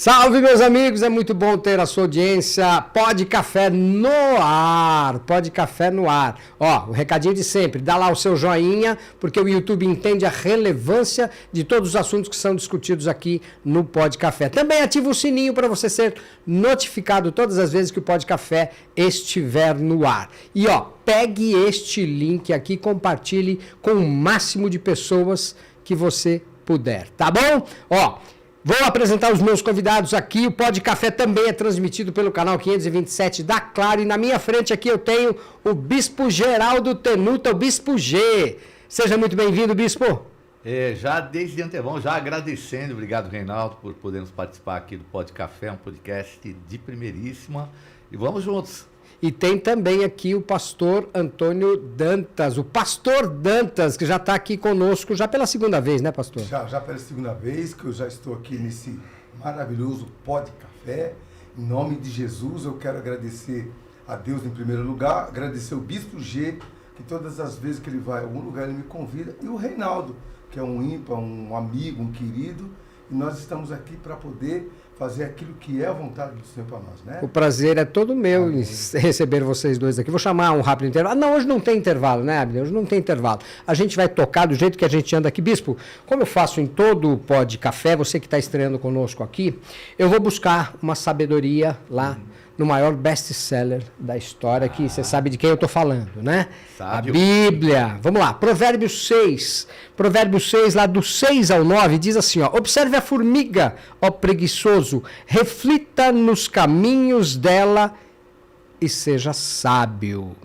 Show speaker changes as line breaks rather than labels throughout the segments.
Salve, meus amigos, é muito bom ter a sua audiência. Pod Café no ar, Pod Café no ar. Ó, o recadinho de sempre, dá lá o seu joinha, porque o YouTube entende a relevância de todos os assuntos que são discutidos aqui no Pod Café. Também ativa o sininho para você ser notificado todas as vezes que o Pod Café estiver no ar. E ó, pegue este link aqui, compartilhe com o máximo de pessoas que você puder, tá bom? Ó, vou apresentar os meus convidados aqui. O Pod Café também é transmitido pelo canal 527 da Claro. E na minha frente aqui eu tenho o Bispo Geraldo Tenuta, o Bispo G. Seja muito bem-vindo, Bispo.
Já desde antemão, já agradecendo, obrigado, Reinaldo, por podermos participar aqui do Pod Café, um podcast de primeiríssima. E vamos juntos.
E tem também aqui o pastor Antônio Dantas, o pastor Dantas, que já está aqui conosco já pela segunda vez, né, pastor?
Já pela segunda vez que eu já estou aqui nesse maravilhoso Pod Café. Em nome de Jesus, eu quero agradecer a Deus em primeiro lugar, agradecer o Bispo G, que todas as vezes que ele vai a algum lugar ele me convida, e o Reinaldo, que é um ímpar, um amigo, um querido, e nós estamos aqui para poder fazer aquilo que é a vontade do Senhor para nós, né?
O prazer é todo meu em receber vocês dois aqui. Vou chamar um rápido intervalo. Não, hoje não tem intervalo, né, Abner? Hoje não tem intervalo. A gente vai tocar do jeito que a gente anda aqui. Bispo, como eu faço em todo o Pod Café, você que está estreando conosco aqui, eu vou buscar uma sabedoria lá no maior best-seller da história, que você sabe de quem eu estou falando, né?
Sábio.
A Bíblia. Vamos lá, Provérbios 6. Provérbios 6, lá do 6 ao 9, diz assim, ó: observe a formiga, ó preguiçoso, reflita nos caminhos dela e seja sábio.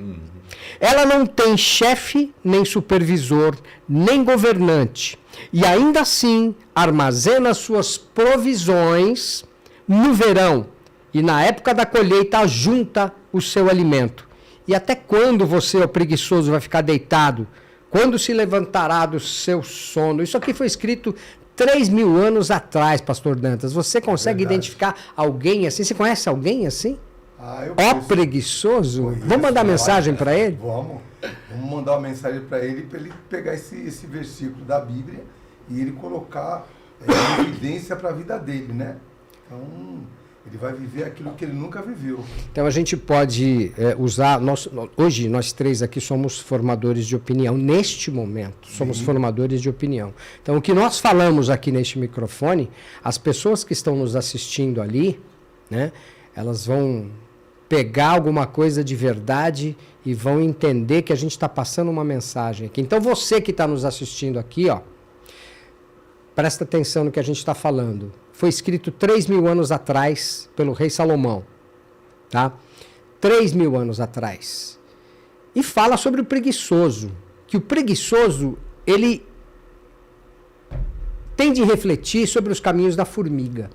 Ela não tem chefe, nem supervisor, nem governante, e ainda assim armazena suas provisões no verão, e na época da colheita ajunta o seu alimento. E até quando você, ó preguiçoso, vai ficar deitado? Quando se levantará do seu sono? Isso aqui foi escrito 3.000 anos atrás, pastor Dantas. Você consegue identificar alguém assim? Você conhece alguém assim? Ó preguiçoso? Vamos mandar mensagem para ele?
Vamos mandar uma mensagem para ele pegar esse versículo da Bíblia e ele colocar em evidência para a vida dele, né? Então, ele vai viver aquilo que ele nunca viveu.
Então a gente pode usar... Hoje nós três aqui somos formadores de opinião. Neste momento, somos formadores de opinião. Então o que nós falamos aqui neste microfone, as pessoas que estão nos assistindo ali, né, elas vão pegar alguma coisa de verdade e vão entender que a gente está passando uma mensagem aqui. Então você que está nos assistindo aqui, ó, presta atenção no que a gente está falando. Foi escrito 3.000 anos atrás pelo rei Salomão, tá? 3.000 anos atrás. E fala sobre o preguiçoso, que o preguiçoso, ele tem de refletir sobre os caminhos da formiga.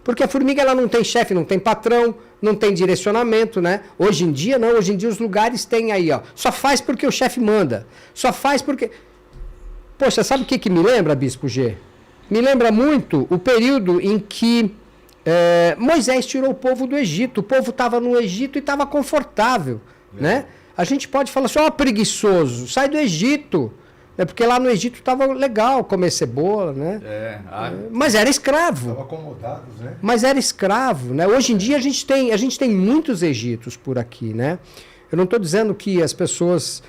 Porque a formiga, ela não tem chefe, não tem patrão, não tem direcionamento, né? Hoje em dia, não. Hoje em dia os lugares têm aí, ó. Só faz porque o chefe manda. Só faz porque... Poxa, sabe o que me lembra, Bispo G? Me lembra muito o período em que Moisés tirou o povo do Egito. O povo estava no Egito e estava confortável, né? A gente pode falar assim, ó, preguiçoso, sai do Egito. Porque lá no Egito estava legal comer cebola, né? Mas era escravo.
Estavam acomodados, né?
Mas era escravo, né? Hoje em dia a gente tem muitos Egitos por aqui, né? Eu não estou dizendo que as pessoas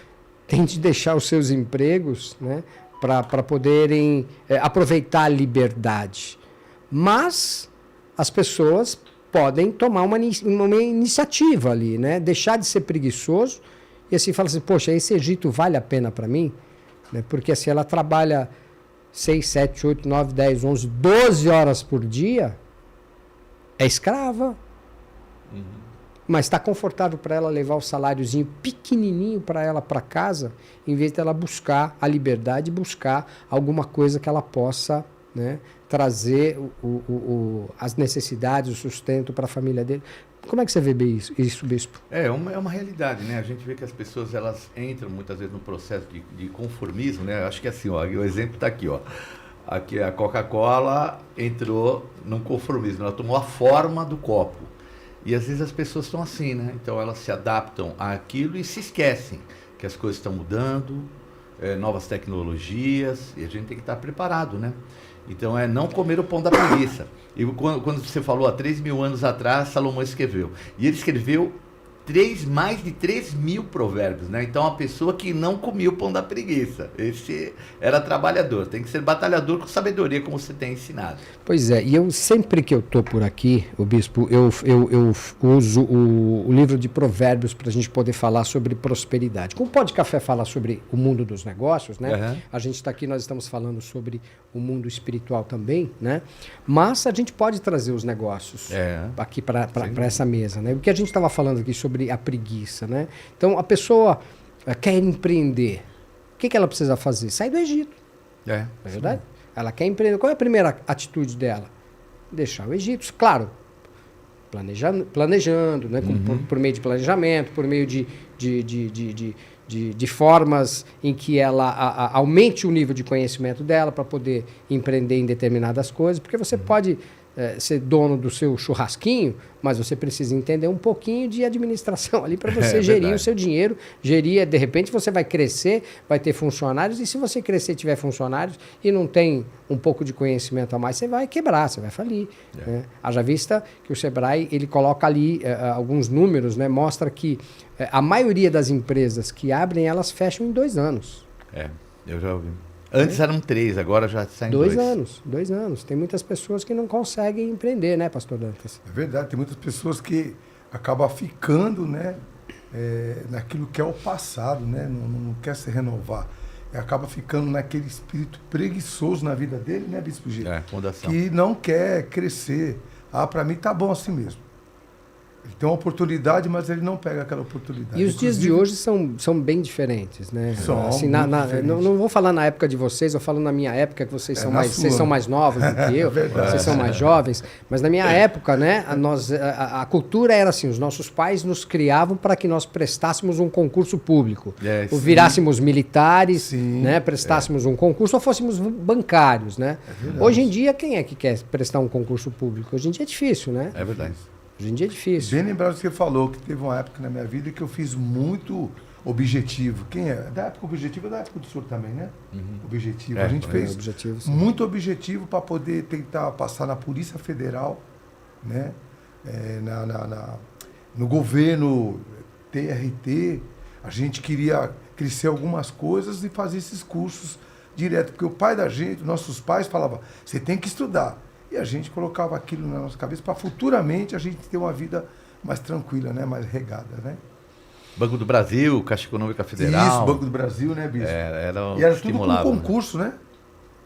têm de deixar os seus empregos, né, para poderem aproveitar a liberdade. Mas as pessoas podem tomar uma iniciativa ali, né? Deixar de ser preguiçoso e assim falar assim, poxa, esse Egito vale a pena para mim? Né? Porque assim, ela trabalha 6, 7, 8, 9, 10, 11, 12 horas por dia, é escrava. Mas está confortável para ela levar o saláriozinho pequenininho para ela para casa, em vez de ela buscar a liberdade, buscar alguma coisa que ela possa, né, trazer as necessidades, o sustento para a família dele. Como é que você vê isso, Bispo?
É uma realidade, né? A gente vê que as pessoas, elas entram muitas vezes no processo de conformismo, né? Acho que assim, ó, o exemplo está aqui, ó. Aqui a Coca-Cola entrou num conformismo, ela tomou a forma do copo. E às vezes as pessoas estão assim, né? Então elas se adaptam àquilo e se esquecem que as coisas estão mudando, novas tecnologias, e a gente tem que estar preparado, né? Então é não comer o pão da preguiça. E quando você falou há 3.000 anos atrás, Salomão escreveu. E ele escreveu mais de 3.000 provérbios, né? Então, a pessoa que não comia o pão da preguiça, esse era trabalhador, tem que ser batalhador com sabedoria, como você tem ensinado.
Pois é, e eu sempre que eu estou por aqui, o bispo, eu uso o livro de provérbios para a gente poder falar sobre prosperidade. Como o Pó de Café fala sobre o mundo dos negócios, né?
Uhum.
A gente está aqui, nós estamos falando sobre o mundo espiritual também, né? Mas a gente pode trazer os negócios aqui para essa mesa, né? O que a gente estava falando aqui sobre a preguiça, né? Então, a pessoa quer empreender. O que ela precisa fazer? Sair do Egito. Não é verdade? Ela quer empreender. Qual é a primeira atitude dela? Deixar o Egito. Claro, planejando, né? Por meio de planejamento, por meio de formas em que ela aumente o nível de conhecimento dela para poder empreender em determinadas coisas, porque você pode ser dono do seu churrasquinho, mas você precisa entender um pouquinho de administração ali para você gerir verdade. O seu dinheiro, de repente você vai crescer, vai ter funcionários, e se você crescer e tiver funcionários e não tem um pouco de conhecimento a mais, você vai quebrar, você vai falir. Né? Haja vista que o Sebrae, ele coloca ali alguns números, né? Mostra que a maioria das empresas que abrem, elas fecham em 2 anos.
Eu já ouvi. Antes eram 3, agora já saem 2.
2 anos. Tem muitas pessoas que não conseguem empreender, né, pastor Dantas?
É verdade, tem muitas pessoas que acabam ficando, né, naquilo que é o passado, né, não quer se renovar. Acaba ficando naquele espírito preguiçoso na vida dele, né, Bispo G?
Fundação.
Que não quer crescer. Para mim tá bom assim mesmo. Ele tem uma oportunidade, mas ele não pega aquela oportunidade.
E os dias de hoje são bem diferentes, né?
São
assim,
diferentes.
Não vou falar na época de vocês, eu falo na minha época, que vocês são mais novos do que eu, vocês são mais jovens, mas na minha época, né, a cultura era assim, os nossos pais nos criavam para que nós prestássemos um concurso público, ou virássemos militares, né, prestássemos um concurso, ou fôssemos bancários, né? Hoje em dia, quem é que quer prestar um concurso público? Hoje em dia é difícil, né?
É verdade.
Hoje em dia é difícil.
Bem lembrado que você falou que teve uma época na minha vida que eu fiz muito objetivo. Quem é? Da época objetivo é da época do senhor também, né? Objetivo. A gente fez muito objetivo para poder tentar passar na Polícia Federal, né? No governo TRT. A gente queria crescer algumas coisas e fazer esses cursos direto. Porque o pai da gente, nossos pais falavam, você tem que estudar. E a gente colocava aquilo na nossa cabeça para futuramente a gente ter uma vida mais tranquila, né? Mais regada, né?
Banco do Brasil, Caixa Econômica Federal.
Isso, Banco do Brasil, né, Bispo?
E
era tudo com concurso, né?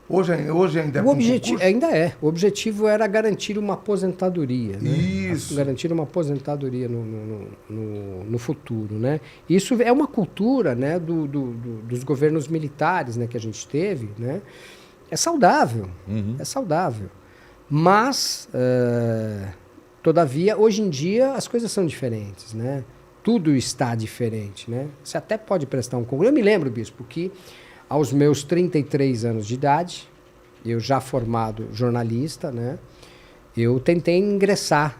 Hoje ainda é com concurso?
Ainda é. O objetivo era garantir uma aposentadoria. Né?
Isso.
Garantir uma aposentadoria no futuro, né? Isso é uma cultura, né, dos governos militares, né, que a gente teve, né? É saudável. É saudável. Mas, todavia, hoje em dia as coisas são diferentes, né? Tudo está diferente, né? Você até pode prestar um concurso. Eu me lembro, Bispo, que aos meus 33 anos de idade, eu já formado jornalista, né? Eu tentei ingressar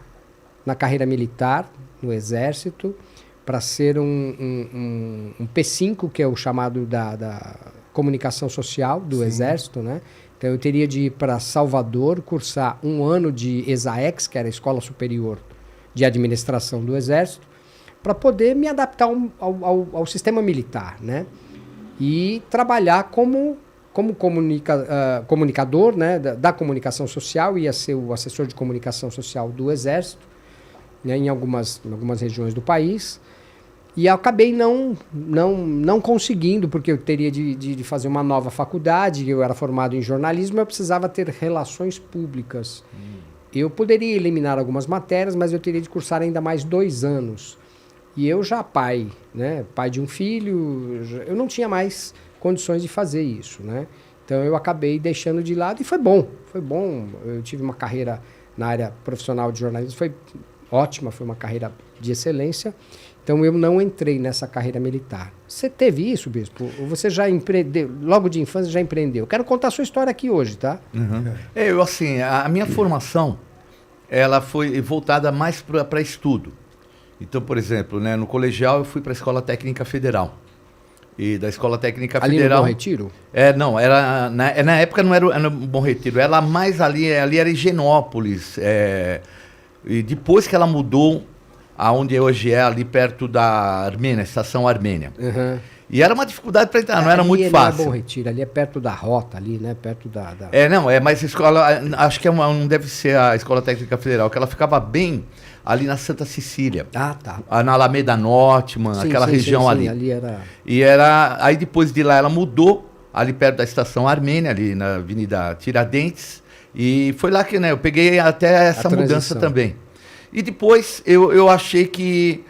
na carreira militar, no Exército, para ser um P5, que é o chamado da comunicação social do Exército, né? Então, eu teria de ir para Salvador, cursar 1 ano de ESAEX, que era a Escola Superior de Administração do Exército, para poder me adaptar ao sistema militar, né? E trabalhar como comunicador, né, da comunicação social, ia ser o assessor de comunicação social do Exército, né, em algumas regiões do país. E eu acabei não conseguindo, porque eu teria de fazer uma nova faculdade, eu era formado em jornalismo, eu precisava ter relações públicas. Eu poderia eliminar algumas matérias, mas eu teria de cursar ainda mais 2 anos. E eu já pai, né, pai de um filho, eu não tinha mais condições de fazer isso, né? Então eu acabei deixando de lado e foi bom. Eu tive uma carreira na área profissional de jornalismo, foi ótima, foi uma carreira de excelência. Então, eu não entrei nessa carreira militar. Você teve isso, Bispo? Ou você já empreendeu, logo de infância já empreendeu? Quero contar a sua história aqui hoje, tá?
A minha formação, ela foi voltada mais para estudo. Então, por exemplo, né, no colegial eu fui para a Escola Técnica Federal. e da Escola Técnica
Ali
Federal.
no Bom Retiro?
Não, na época não era no Bom Retiro, era mais ali era Higienópolis. E depois que ela mudou aonde hoje é, ali perto da Armênia, Estação Armênia.
Uhum.
E era uma dificuldade para entrar, não era muito fácil.
Não é Bom Retiro, ali é perto da rota, ali, né? Perto da...
Mas a escola, acho que não deve ser a Escola Técnica Federal, que ela ficava bem ali na Santa Cecília.
Ah, tá.
Na Alameda Norte, aquela região ali.
Ali era...
Aí depois de lá ela mudou, ali perto da Estação Armênia, ali na Avenida Tiradentes, e foi lá que, né, eu peguei até essa mudança também. E depois eu achei que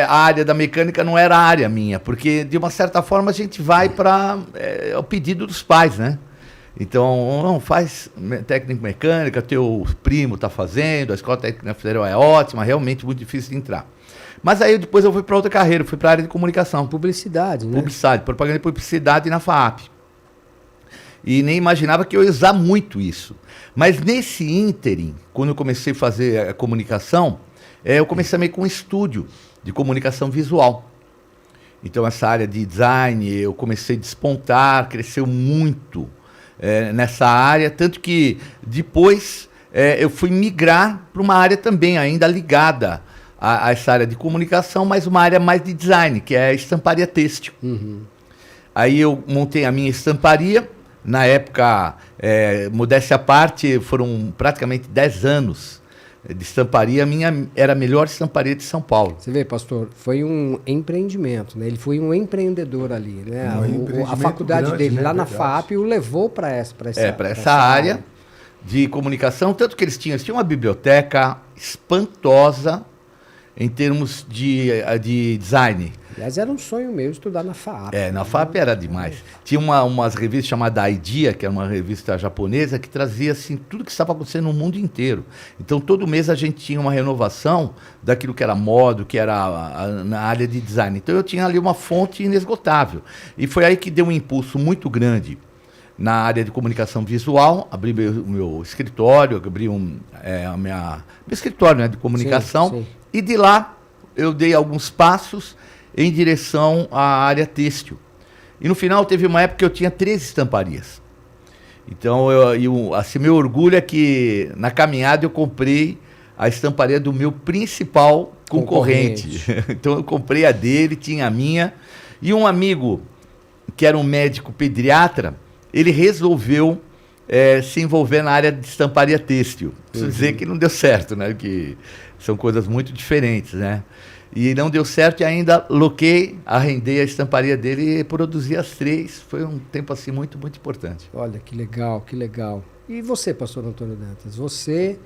a área da mecânica não era a área minha, porque de uma certa forma a gente vai para o pedido dos pais, né? Então, não, faz técnica mecânica, teu primo está fazendo, a Escola Técnica Federal é ótima, realmente muito difícil de entrar. Mas aí depois eu fui para outra carreira, fui para a área de comunicação.
Publicidade, né?
Publicidade, propaganda e publicidade na FAAP. E nem imaginava que eu ia usar muito isso. Mas nesse ínterim, quando eu comecei a fazer a comunicação, eu comecei meio com um estúdio de comunicação visual. Então essa área de design, eu comecei a despontar, cresceu muito nessa área, tanto que depois eu fui migrar para uma área também ainda ligada a essa área de comunicação, mas uma área mais de design, que é a estamparia têxtil.
Uhum.
Aí eu montei a minha estamparia. Na época, modéstia à parte, foram praticamente 10 anos de estamparia. A minha era a melhor estamparia de São Paulo.
Você vê, pastor, foi um empreendimento, né? Ele foi um empreendedor ali, né? A faculdade
grande,
dele
né?
lá na
Verdade.
FAAP o levou para
essa área de comunicação, tanto que eles tinham uma biblioteca espantosa em termos de design.
Aliás, era um sonho meu estudar na FAAP.
Na FAAP era demais. Tinha umas revistas chamadas Idea, que era uma revista japonesa, que trazia assim, tudo que estava acontecendo no mundo inteiro. Então, todo mês a gente tinha uma renovação daquilo que era moda, que era na área de design. Então, eu tinha ali uma fonte inesgotável. E foi aí que deu um impulso muito grande na área de comunicação visual. Abri meu escritório, abri meu escritório, né, de comunicação.
Sim.
E de lá, eu dei alguns passos em direção à área têxtil. E no final teve uma época que eu tinha 13 estamparias. Então, assim, meu orgulho é que na caminhada eu comprei a estamparia do meu principal concorrente. Então eu comprei a dele, tinha a minha. E um amigo, que era um médico pediatra, ele resolveu se envolver na área de estamparia têxtil. Preciso dizer que não deu certo, né? Que são coisas muito diferentes, né? E não deu certo e ainda arrendei a estamparia dele e produzi as 3. Foi um tempo assim muito, muito importante.
Olha, que legal, que legal. E você, pastor Antônio Dantas? Você,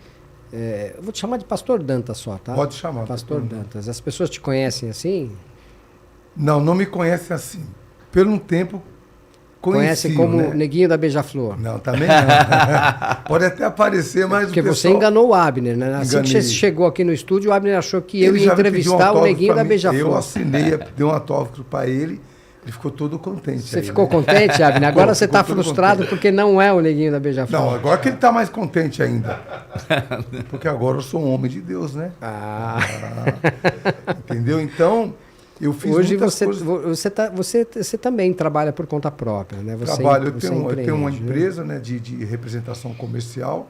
eu vou te chamar de pastor Dantas só, tá?
Pode chamar.
Pastor Dantas. As pessoas te conhecem assim?
Não me conhecem assim. Por um tempo
Conhecem como
né?
Neguinho da Beija-Flor.
Não, também não. Pode até aparecer, mas
porque
o pessoal...
você enganou o Abner, né? Assim que você chegou aqui no estúdio, o Abner achou que eu ia entrevistar o Neguinho da Beija-Flor.
Eu assinei, dei um autógrafo para ele, ele ficou todo contente.
Você ficou contente, Abner? Agora você está frustrado contente. Porque não é o Neguinho da Beija-Flor.
Não, agora que ele está mais contente ainda. Porque agora eu sou um homem de Deus, né? Entendeu? Então... Eu fiz
hoje você também trabalha por conta própria, né?
Trabalho, eu tenho uma empresa, né, de representação comercial,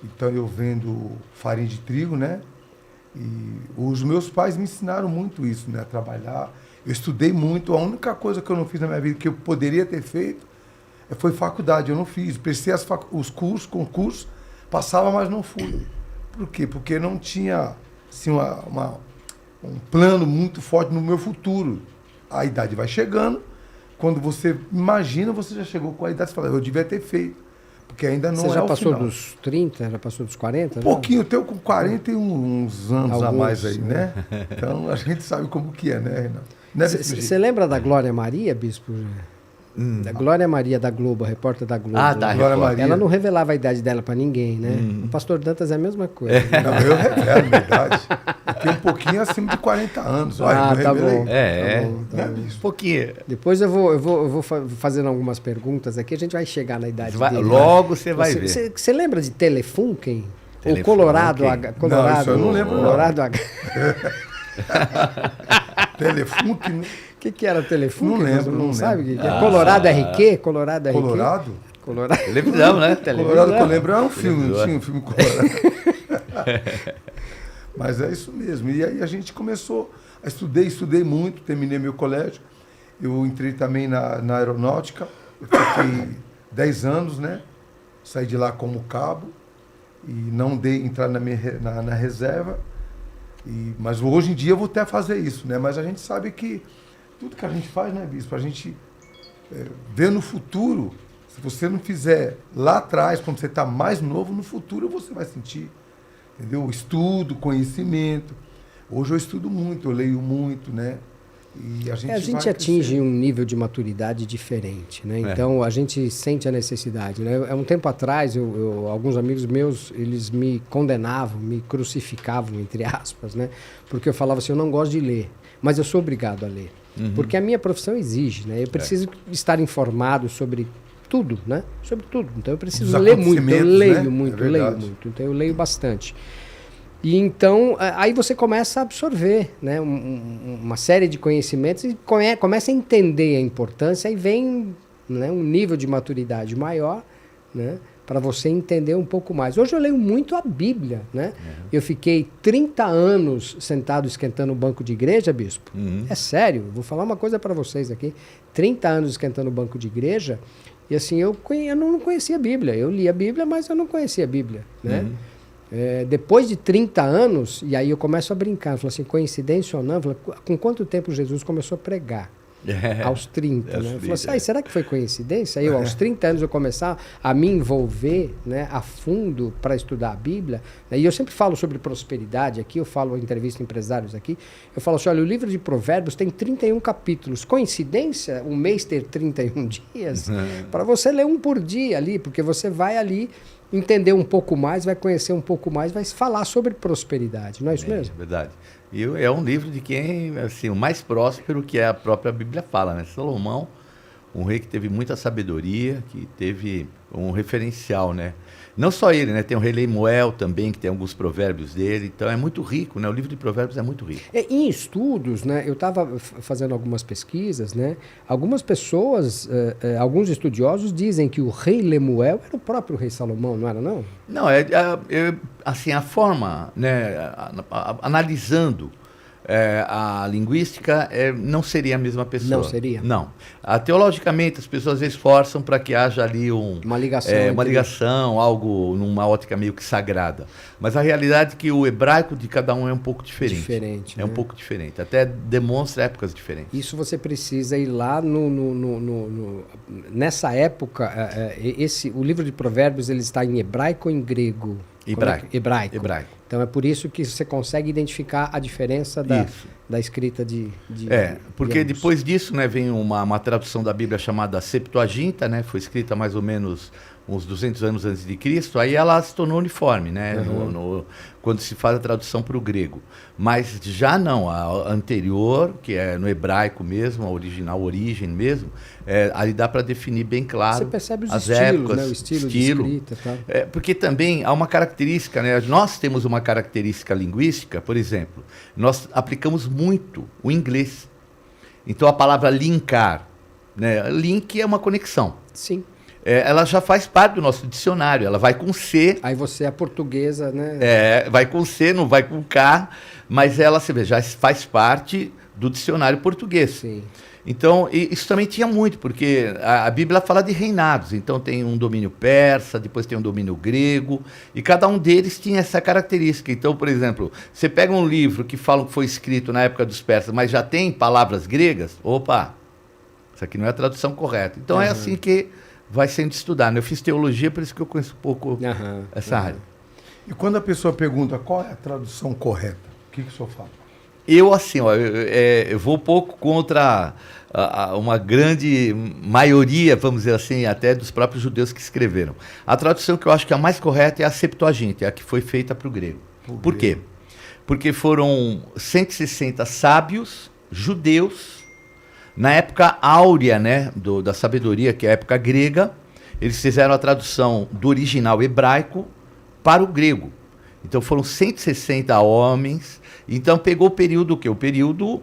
então eu vendo farinha de trigo, né? E os meus pais me ensinaram muito isso, né? A trabalhar. Eu estudei muito, a única coisa que eu não fiz na minha vida que eu poderia ter feito foi faculdade, eu não fiz. Prestei os concursos, passava, mas não fui. Por quê? Porque não tinha assim, um plano muito forte no meu futuro. A idade vai chegando, quando você imagina, você já chegou com a idade, você fala, eu devia ter feito, porque ainda não é o final.
Você já passou dos 30, já passou dos 40?
Um pouquinho, eu tenho com 40 e uns anos a mais aí,
né?
Então a gente sabe como que é, né, Renato?
Você lembra da Glória Maria, bispo? Da Glória Maria da Globo, a repórter da Globo.
Ah, tá.
Glória Maria.
Ela não revelava a idade dela para ninguém, né? O pastor Dantas é a mesma coisa.
Não, eu revelo minha idade. Eu tenho um pouquinho acima de 40 anos. Olha,
tá bom.
Tá bom. Um pouquinho.
Depois eu vou fazendo algumas perguntas aqui, a gente vai chegar na idade dele.
Logo você vai ver.
Você lembra de Telefunken? Ou Colorado H?
Não, isso eu não lembro.
Colorado H.
Telefunken, né?
que era telefone?
Não lembro, não
sabe o
lembro.
que é? Colorado RQ? Colorado RQ?
Colorado?
Colorado.
Televisão, né?
Colorado que eu lembro é um filme, não
Televisor.
tinha um filme Colorado. Mas é isso mesmo. E aí a gente começou, estudei muito, terminei meu colégio. Eu entrei também na aeronáutica, eu fiquei 10 anos, né? Saí de lá como cabo e não dei entrar na reserva. Mas hoje em dia eu vou até fazer isso, né? Mas a gente sabe que tudo que a gente faz, né, Bispo? A gente vê no futuro, se você não fizer lá atrás, quando você está mais novo, no futuro você vai sentir, entendeu? Estudo, conhecimento. Hoje eu estudo muito, eu leio muito, né? E a gente vai
atinge
crescendo.
um nível de maturidade diferente, né? Então a gente sente a necessidade, né? Há um tempo atrás, alguns amigos meus, eles me condenavam, me crucificavam, entre aspas, né? Porque eu falava assim, eu não gosto de ler, mas eu sou obrigado a ler. Porque a minha profissão exige, né? Eu preciso estar informado sobre tudo, né? Sobre tudo. Então eu preciso ler muito, eu leio muito, eu leio muito. Então eu leio bastante. E então, aí você começa a absorver, né, uma série de conhecimentos e começa a entender a importância, aí vem, né, um nível de maturidade maior, né, para você entender um pouco mais. Hoje eu leio muito a Bíblia, né? Eu fiquei 30 anos sentado esquentando o banco de igreja, bispo. É sério, vou falar uma coisa para vocês aqui. 30 anos esquentando o banco de igreja e assim, eu não conhecia a Bíblia. Eu li a Bíblia, mas eu não conhecia a Bíblia, né? Depois de 30 anos, e aí eu começo a brincar, eu falo assim, coincidência ou não? Eu falo, com quanto tempo Jesus começou a pregar? Aos 30, né? Eu falo assim, será que foi coincidência? Aí aos 30 anos eu começar a me envolver, né, a fundo para estudar a Bíblia, né? E eu sempre falo sobre prosperidade aqui, eu falo em entrevista a empresários aqui, eu falo assim, olha, o livro de Provérbios tem 31 capítulos. Coincidência um mês ter 31 dias? Para você ler um por dia ali, porque você vai ali entender um pouco mais, vai conhecer um pouco mais, vai falar sobre prosperidade, não é isso mesmo?
É verdade. E é um livro de quem, assim, o mais próspero que a própria Bíblia fala, né? Salomão, um rei que teve muita sabedoria, que teve um referencial, né? Não só ele, né? Tem o rei Lemuel também, que tem alguns provérbios dele. Então é muito rico, né? O livro de provérbios é muito rico.
Em estudos, né? Eu estava fazendo algumas pesquisas, né? Algumas pessoas, alguns estudiosos dizem que o rei Lemuel era o próprio rei Salomão, não era não?
Não, assim, a forma, né? Analisando a linguística, não seria a mesma pessoa.
Não seria?
Não. Teologicamente, as pessoas às vezes forçam para que haja ali uma ligação, algo numa ótica meio que sagrada. Mas a realidade é que o hebraico de cada um é um pouco diferente.
Né?
Um pouco diferente. Até demonstra épocas diferentes.
Isso você precisa ir lá nessa época. O livro de Provérbios ele está em hebraico ou em grego? Hebraico. Então é por isso que você consegue identificar a diferença da escrita de
porque depois disso, né, vem uma tradução da Bíblia chamada Septuaginta, né, foi escrita mais ou menos uns 200 anos antes de Cristo, aí ela se tornou uniforme, né, quando se faz a tradução para o grego. Mas já não, a anterior, que é no hebraico mesmo, a original, a origem mesmo, ali dá para definir bem claro.
Você percebe os
as
estilos,
épocas,
né, o estilo de escrita. Tá?
Porque também há uma característica, né, nós temos uma característica linguística, por exemplo, nós aplicamos muito o inglês. Então a palavra linkar, né, link é uma conexão.
Sim.
Ela já faz parte do nosso dicionário, ela vai com C.
Aí você é portuguesa, né?
Vai com C, não vai com K, mas ela, você vê, já faz parte do dicionário português.
Sim.
Então, isso também tinha muito, porque a Bíblia fala de reinados, então tem um domínio persa, depois tem um domínio grego, e cada um deles tinha essa característica. Então, por exemplo, você pega um livro que fala que foi escrito na época dos persas, mas já tem palavras gregas, opa, isso aqui não é a tradução correta. Então é assim que vai sendo estudado. Eu fiz teologia, por isso que eu conheço um pouco essa área.
E quando a pessoa pergunta qual é a tradução correta, o que o senhor fala?
Eu, assim, eu vou um pouco contra uma grande maioria, vamos dizer assim, até dos próprios judeus que escreveram. A tradução que eu acho que é a mais correta é a Septuaginta, é a que foi feita para o grego. Por quê? Porque foram 160 sábios judeus, na época áurea, né, da sabedoria, que é a época grega, eles fizeram a tradução do original hebraico para o grego. Então foram 160 homens. Então pegou o período o quê? O período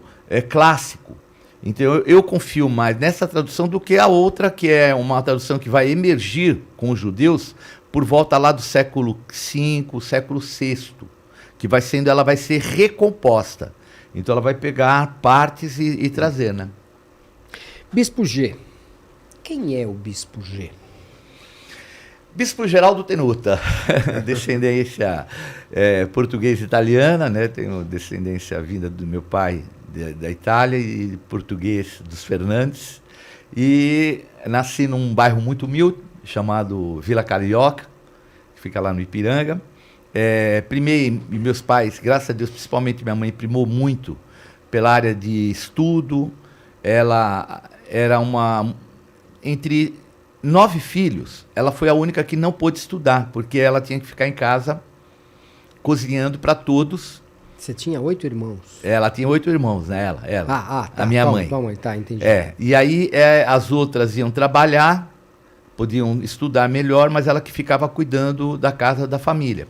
clássico. Então eu confio mais nessa tradução do que a outra, que é uma tradução que vai emergir com os judeus por volta lá do século V, século VI, que ela vai ser recomposta. Então ela vai pegar partes e trazer, né?
Bispo G. Quem é o Bispo G?
Bispo Geraldo Tenuta, descendência português-italiana, né? Tenho descendência vinda do meu pai da Itália e português dos Fernandes. E nasci num bairro muito humilde, chamado Vila Carioca, que fica lá no Ipiranga. Primei, e meus pais, graças a Deus, principalmente minha mãe, primou muito pela área de estudo. Ela era entre 9 filhos, ela foi a única que não pôde estudar, porque ela tinha que ficar em casa cozinhando para todos.
Você tinha 8 irmãos?
Ela tinha 8 irmãos, né? Ela.
Tá.
A minha mãe.
Tua mãe, tá, entendi.
E aí as outras iam trabalhar, podiam estudar melhor, mas ela que ficava cuidando da casa da família.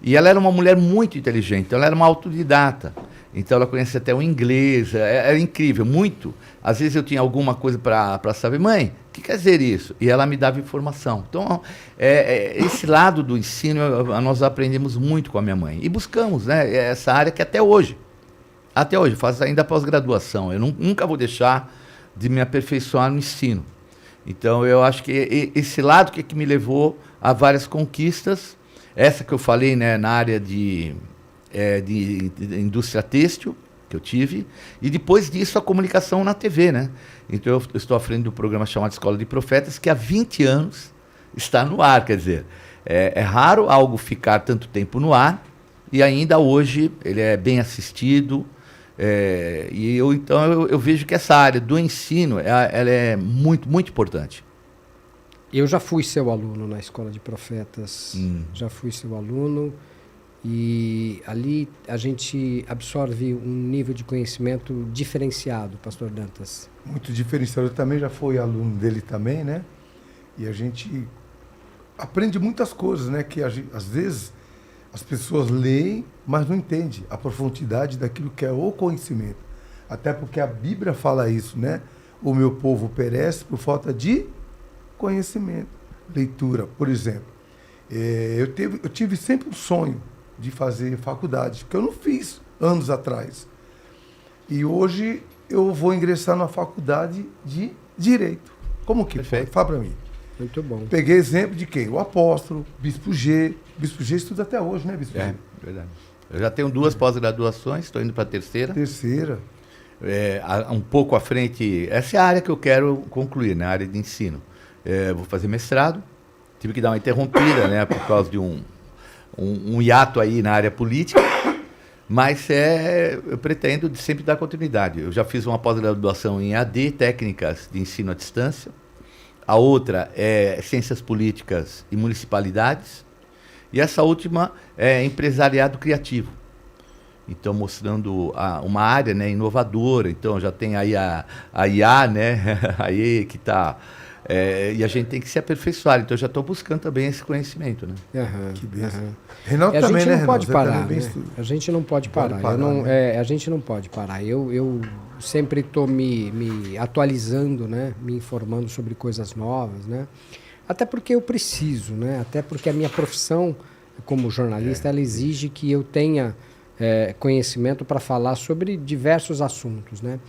E ela era uma mulher muito inteligente, ela era uma autodidata. Então ela conhecia até o inglês, era incrível, muito. Às vezes eu tinha alguma coisa para saber, mãe, o que quer dizer isso? E ela me dava informação. Então, esse lado do ensino, nós aprendemos muito com a minha mãe. E buscamos, né, essa área que até hoje, faço ainda pós-graduação. Eu nunca vou deixar de me aperfeiçoar no ensino. Então, eu acho que esse lado que me levou a várias conquistas, essa que eu falei, né, na área de indústria têxtil, que eu tive, e depois disso a comunicação na TV, né? Então eu estou à frente do programa chamado Escola de Profetas, que há 20 anos está no ar, quer dizer, é raro algo ficar tanto tempo no ar, e ainda hoje ele é bem assistido, então eu vejo que essa área do ensino, ela é muito, muito importante.
Eu já fui seu aluno na Escola de Profetas, já fui seu aluno, e ali a gente absorve um nível de conhecimento diferenciado, pastor Dantas.
Muito diferenciado. Eu também já fui aluno dele também, né? E a gente aprende muitas coisas, né? Que às vezes as pessoas leem, mas não entendem a profundidade daquilo que é o conhecimento. Até porque a Bíblia fala isso, né? O meu povo perece por falta de conhecimento. Leitura, por exemplo. Eu tive sempre um sonho de fazer faculdade, que eu não fiz anos atrás. E hoje eu vou ingressar na faculdade de Direito. Como que foi? Fala para mim.
Muito bom.
Peguei exemplo de quem? O apóstolo, Bispo G. Bispo G estuda até hoje, né, Bispo G?
Verdade. Eu já tenho 2 pós-graduações, estou indo para a terceira. Um pouco à frente, essa é a área que eu quero concluir, né, a área de ensino. Vou fazer mestrado, tive que dar uma interrompida, né, por causa de um hiato aí na área política, mas eu pretendo sempre dar continuidade. Eu já fiz uma pós-graduação em AD, técnicas de ensino à distância. A outra é ciências políticas e municipalidades. E essa última é empresariado criativo. Então, mostrando uma área, né, inovadora. Então, já tem aí a IA, né, aí que está... e a gente tem que se aperfeiçoar. Então, eu já estou buscando também esse conhecimento, né?
Que beleza. Reinaldo também, né,
A gente não pode parar,
né?
A gente não pode parar. A gente não pode parar. Eu sempre estou me atualizando, né? Me informando sobre coisas novas, né? Até porque eu preciso, né? Até porque a minha profissão como jornalista, ela exige que eu tenha conhecimento para falar sobre diversos assuntos, né?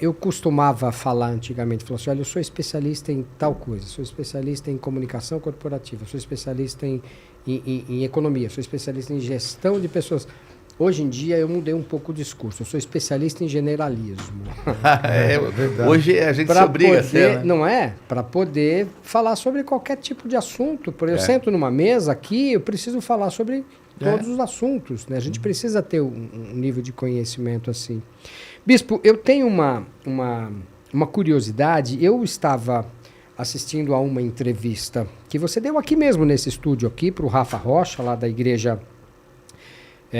Eu costumava falar antigamente, falar assim, olha, eu sou especialista em tal coisa, sou especialista em comunicação corporativa, sou especialista em economia, sou especialista em gestão de pessoas. Hoje em dia eu mudei um pouco o discurso, eu sou especialista em generalismo.
Hoje a gente se obriga a ser, né?
Não é? Para poder falar sobre qualquer tipo de assunto. Por exemplo, eu sento numa mesa aqui, eu preciso falar sobre todos os assuntos, né? A gente precisa ter um nível de conhecimento assim. Bispo, eu tenho uma curiosidade. Eu estava assistindo a uma entrevista que você deu aqui mesmo, nesse estúdio aqui, para o Rafa Rocha, lá da igreja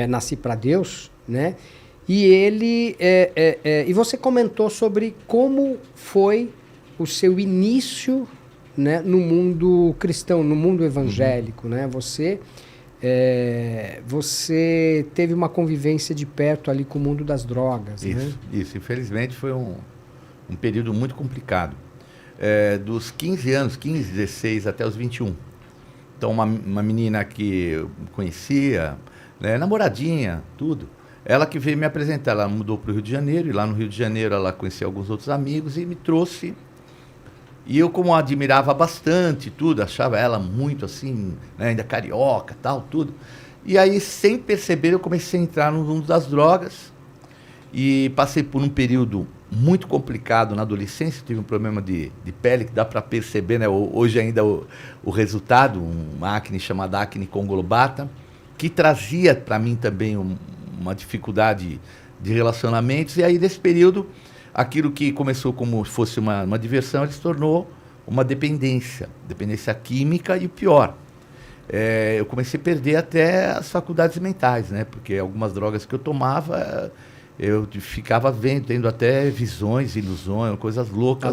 Nasci para Deus, né? E ele e você comentou sobre como foi o seu início, né, no mundo cristão, no mundo evangélico, né? Você você teve uma convivência de perto ali com o mundo das drogas, né?
Isso. Infelizmente foi um período muito complicado. Dos 15 anos, 15, 16 até os 21. Então, uma menina que eu conhecia, né, namoradinha, tudo. Ela que veio me apresentar, ela mudou para o Rio de Janeiro, e lá no Rio de Janeiro ela conheceu alguns outros amigos e me trouxe. E eu, como admirava bastante tudo, achava ela muito assim, né, ainda carioca, tal, tudo. E aí, sem perceber, eu comecei a entrar no mundo das drogas e passei por um período muito complicado na adolescência. Tive um problema de pele que dá para perceber, né? Hoje ainda o resultado, uma acne chamada acne conglobata, que trazia para mim também uma dificuldade de relacionamentos. E aí, nesse período, aquilo que começou como se fosse uma diversão, ele se tornou uma dependência química. E o pior, eu comecei a perder até as faculdades mentais, né? Porque algumas drogas que eu tomava, eu ficava tendo até visões, ilusões, coisas loucas.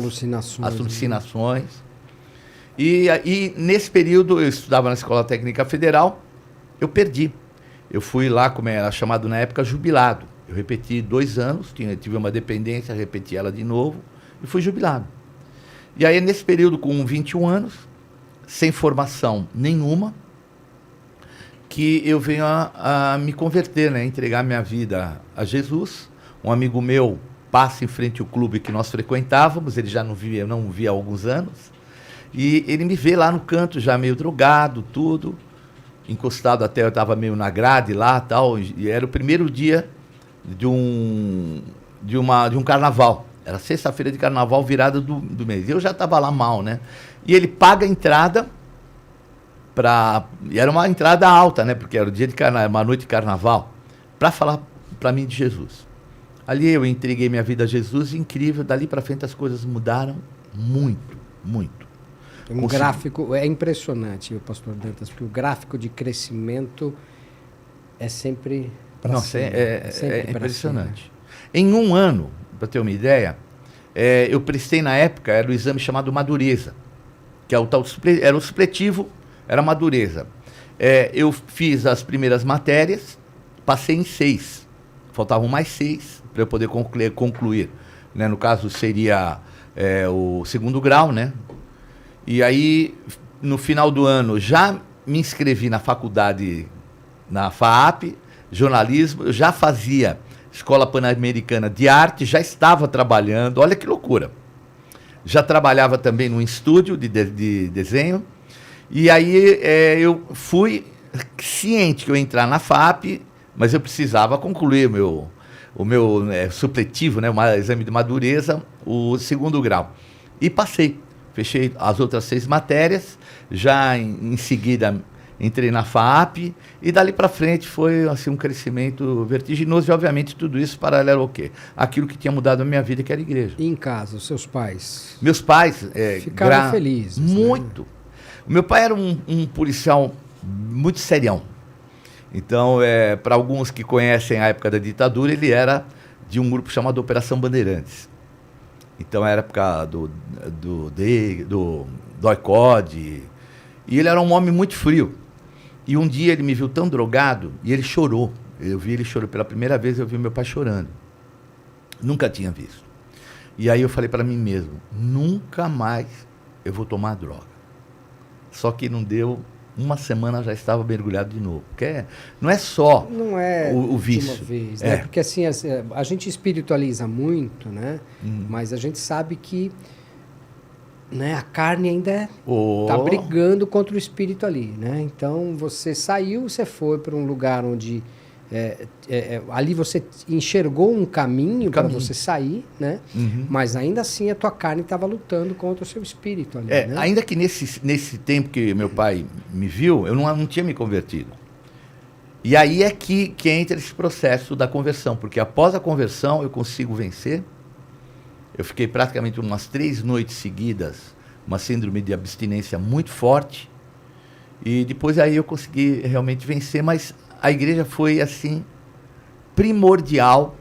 Alucinações. Né? E nesse período, eu estudava na Escola Técnica Federal, eu perdi. Eu fui lá, como era chamado na época, jubilado. Eu repeti 2 anos, tive uma dependência, repeti ela de novo e fui jubilado. E aí, nesse período, com 21 anos, sem formação nenhuma, que eu venho a me converter, né? Entregar minha vida a Jesus. Um amigo meu passa em frente ao clube que nós frequentávamos, ele já não via há alguns anos, e ele me vê lá no canto, já meio drogado, tudo, encostado até, eu estava meio na grade lá, tal, e era o primeiro dia de um carnaval. Era sexta-feira de carnaval, virada do mês. Eu já estava lá mal, né? E ele paga a entrada e era uma entrada alta, né? Porque era o dia de carnaval, uma noite de carnaval, para falar para mim de Jesus. Ali eu entreguei minha vida a Jesus, incrível. Dali para frente as coisas mudaram muito, muito.
Gráfico é impressionante, pastor Dantas, porque o gráfico de crescimento é sempre para cima.
É impressionante. Em um ano, para ter uma ideia, eu prestei na época, era o exame chamado Madureza, que é o tal era o supletivo, era Madureza. Eu fiz as primeiras matérias, passei em 6. Faltavam mais 6 para eu poder concluir. Né? No caso, seria o 2º grau, né? E aí, no final do ano, já me inscrevi na faculdade, na FAAP, jornalismo, eu já fazia Escola Pan-Americana de Arte, já estava trabalhando, olha que loucura. Já trabalhava também num estúdio de desenho, e aí eu fui ciente que eu ia entrar na FAAP, mas eu precisava concluir o meu supletivo, né, o exame de madureza, o 2º grau. E passei, fechei as outras 6 matérias, já em seguida entrei na FAAP, e dali para frente foi assim, um crescimento vertiginoso, e obviamente tudo isso paralelo ao quê? Aquilo que tinha mudado a minha vida, que era a igreja.
E em casa, os seus pais?
Meus pais...
ficaram felizes.
Muito. Né? O meu pai era um policial muito serião. Então, para alguns que conhecem a época da ditadura, ele era de um grupo chamado Operação Bandeirantes. Então, era a época do DOI-CODE, e ele era um homem muito frio. E um dia ele me viu tão drogado e ele chorou. Eu vi ele chorando pela primeira vez, eu vi meu pai chorando. Nunca tinha visto. E aí eu falei para mim mesmo, nunca mais eu vou tomar droga. Só que não deu, uma semana já estava mergulhado de novo. Porque não é só o vício.
De uma vez, né? Porque assim, a gente espiritualiza muito, né? Mas a gente sabe que, né, a carne ainda está brigando contra o espírito ali, né? Então você saiu, você foi para um lugar onde ali você enxergou um caminho para você sair, né? Mas ainda assim a tua carne estava lutando contra o seu espírito ali, né?
Ainda que nesse tempo que meu pai me viu, eu não tinha me convertido. E aí é que entra esse processo da conversão, porque após a conversão eu consigo vencer. Eu fiquei praticamente umas 3 noites seguidas, uma síndrome de abstinência muito forte, e depois aí eu consegui realmente vencer, mas a igreja foi assim, primordial,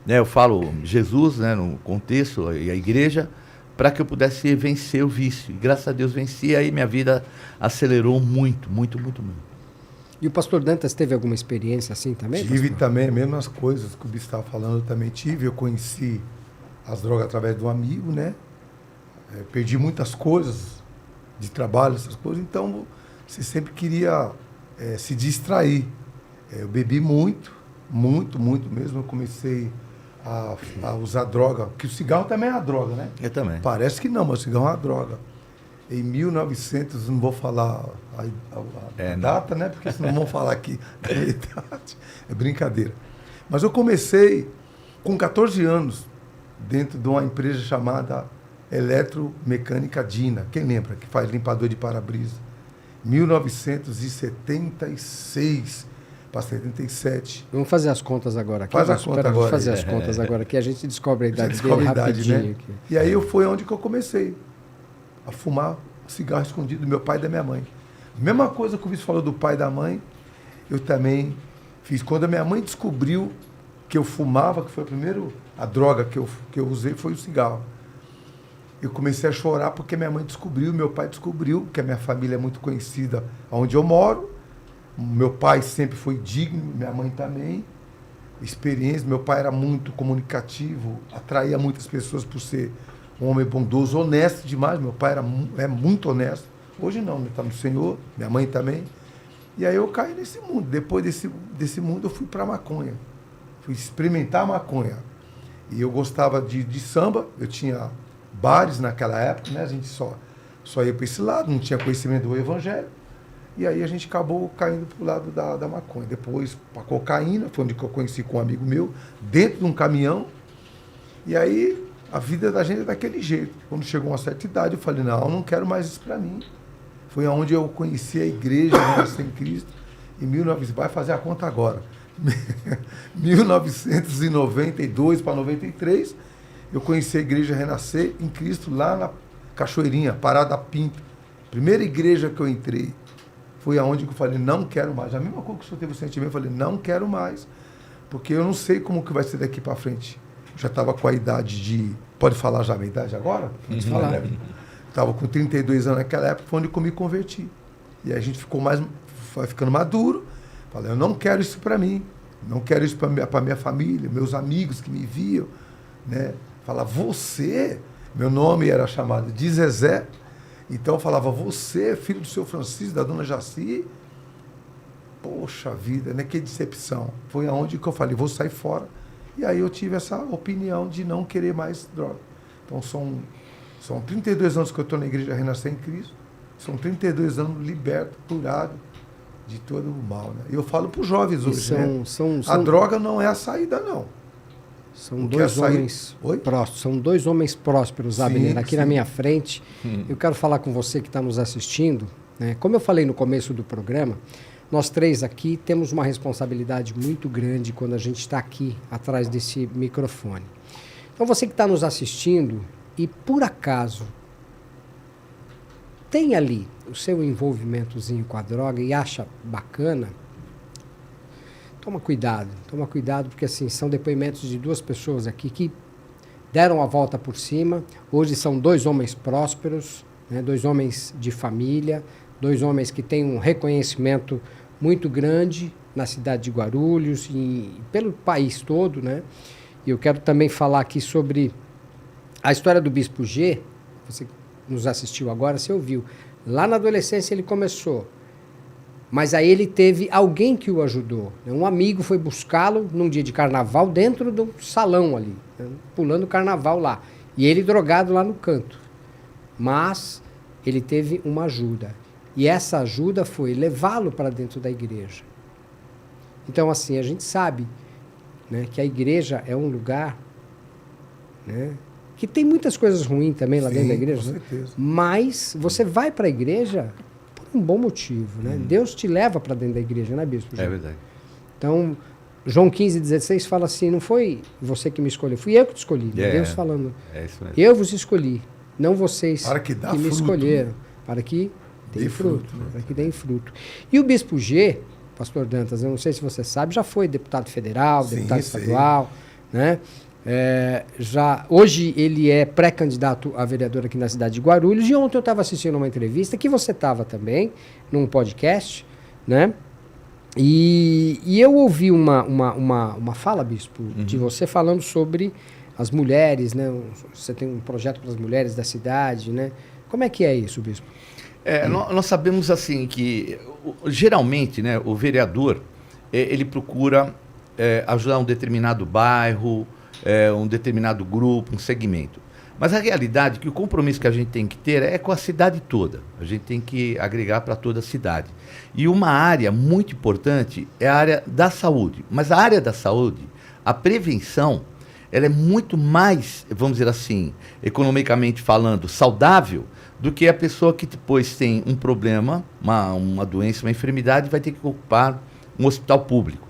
né? Eu falo Jesus, né, no contexto, e a igreja, para que eu pudesse vencer o vício, e graças a Deus venci, aí minha vida acelerou muito, muito, muito, muito.
E o pastor Dantas teve alguma experiência assim também?
Tive
pastor?
também as mesmas coisas que o Bispo estava falando, eu também tive. Eu conheci as drogas através de um amigo, né? Perdi muitas coisas de trabalho, essas coisas, então você sempre queria se distrair. Eu bebi muito mesmo. Eu comecei a usar droga, porque o cigarro também é uma droga, né?
Eu também.
Parece que não, mas o cigarro é uma droga. Em 1900, não vou falar a data, né? Porque senão vão falar aqui da minha idade. É brincadeira. Mas eu comecei com 14 anos, dentro de uma empresa chamada Eletromecânica Dina. Quem lembra? Que faz limpador de para-brisa. 1976 para 77.
Vamos fazer as contas agora aqui.
Faz a conta agora.
Vamos fazer as contas agora aqui. A gente descobre a idade dele
Descobre a idade,
rapidinho.
né?
Aqui.
E aí foi onde que eu comecei a fumar cigarro escondido do meu pai e da minha mãe. Mesma coisa que o Bispo falou do pai e da mãe, eu também fiz. Quando a minha mãe descobriu que eu fumava, que foi a droga que eu usei foi o cigarro. Eu comecei a chorar porque minha mãe descobriu, meu pai descobriu, que a minha família é muito conhecida onde eu moro. Meu pai sempre foi digno, minha mãe também. Experiência, meu pai era muito comunicativo, atraía muitas pessoas por ser um homem bondoso, honesto demais. Meu pai é muito honesto. Hoje não, ele está no Senhor, minha mãe também. E aí eu caí nesse mundo. Depois desse mundo eu fui para a maconha. Fui experimentar a maconha. E eu gostava de samba, eu tinha bares naquela época, né? A gente só ia para esse lado, não tinha conhecimento do evangelho. E aí a gente acabou caindo para o lado da maconha. Depois para cocaína, foi onde que eu conheci com um amigo meu, dentro de um caminhão. E aí a vida da gente é daquele jeito. Quando chegou uma certa idade, eu falei, não quero mais isso para mim. Foi onde eu conheci a igreja Renascer em Cristo, em 1900, vai fazer a conta agora, 1992 para 93, eu conheci a igreja Renascer em Cristo lá na Cachoeirinha, Parada Pinto. Primeira igreja que eu entrei, foi aonde eu falei, não quero mais. A mesma coisa que o senhor teve o sentimento, eu falei, não quero mais, porque eu não sei como que vai ser daqui para frente. Eu já estava com a idade de... Pode falar já a minha idade agora?
Pode falar.
Estava com 32 anos naquela época, foi onde eu me converti. E aí a gente foi ficando maduro. Falei, eu não quero isso para mim. Não quero isso para minha família, meus amigos que me viam. Né? Falava, você... Meu nome era chamado de Zezé. Então eu falava, você, filho do seu Francisco, da dona Jaci. Poxa vida, né? Que decepção. Foi aonde que eu falei, vou sair fora. E aí eu tive essa opinião de não querer mais droga. Então são 32 anos que eu estou na igreja Renascer em Cristo. São 32 anos liberto, curado de todo o mal. Né? E eu falo para os jovens hoje, a droga não é a saída, não.
São dois homens prósperos. São dois homens prósperos, Abner, aqui na minha frente. Eu quero falar com você que está nos assistindo. Né? Como eu falei no começo do programa, nós três aqui temos uma responsabilidade muito grande quando a gente está aqui atrás desse microfone. Então você que está nos assistindo e por acaso tem ali o seu envolvimentozinho com a droga e acha bacana, toma cuidado porque assim, são depoimentos de duas pessoas aqui que deram a volta por cima. Hoje são dois homens prósperos, né, dois homens de família, dois homens que têm um reconhecimento muito grande na cidade de Guarulhos e pelo país todo, né? E eu quero também falar aqui sobre a história do Bispo G. Você nos assistiu agora, você ouviu. Lá na adolescência ele começou, mas aí ele teve alguém que o ajudou. Um amigo foi buscá-lo num dia de carnaval dentro do salão ali, né, pulando carnaval lá. E ele drogado lá no canto. Mas ele teve uma ajuda. E essa ajuda foi levá-lo para dentro da igreja. Então, assim, a gente sabe, né, que a igreja é um lugar, né, que tem muitas coisas ruins também lá dentro da igreja.
Com certeza.
Mas você vai para a igreja por um bom motivo. Né? Deus te leva para dentro da igreja, né, Bispo?
É verdade.
Então, João 15,16 fala assim, não foi você que me escolheu, fui eu que te escolhi. Deus falando,
é isso mesmo.
Eu vos escolhi, não vocês
para que
me escolheram. Para que deem fruto. Para que deem fruto. E o Bispo G, Pastor Dantas, eu não sei se você sabe, já foi deputado federal, deputado estadual, né? Hoje ele é pré-candidato a vereador aqui na cidade de Guarulhos. E ontem eu estava assistindo uma entrevista que você estava também, num podcast, né? E eu ouvi uma fala, bispo, de você falando sobre as mulheres, né? Você tem um projeto para as mulheres da cidade, né? Como é que é isso, bispo?
Nós sabemos assim que geralmente, né, o vereador ele procura ajudar um determinado bairro, um determinado grupo, um segmento. Mas a realidade é que o compromisso que a gente tem que ter é com a cidade toda. A gente tem que agregar para toda a cidade. E uma área muito importante é a área da saúde. Mas a área da saúde, a prevenção, ela é muito mais, vamos dizer assim, economicamente falando, saudável do que a pessoa que depois tem um problema, uma doença, uma enfermidade, vai ter que ocupar um hospital público.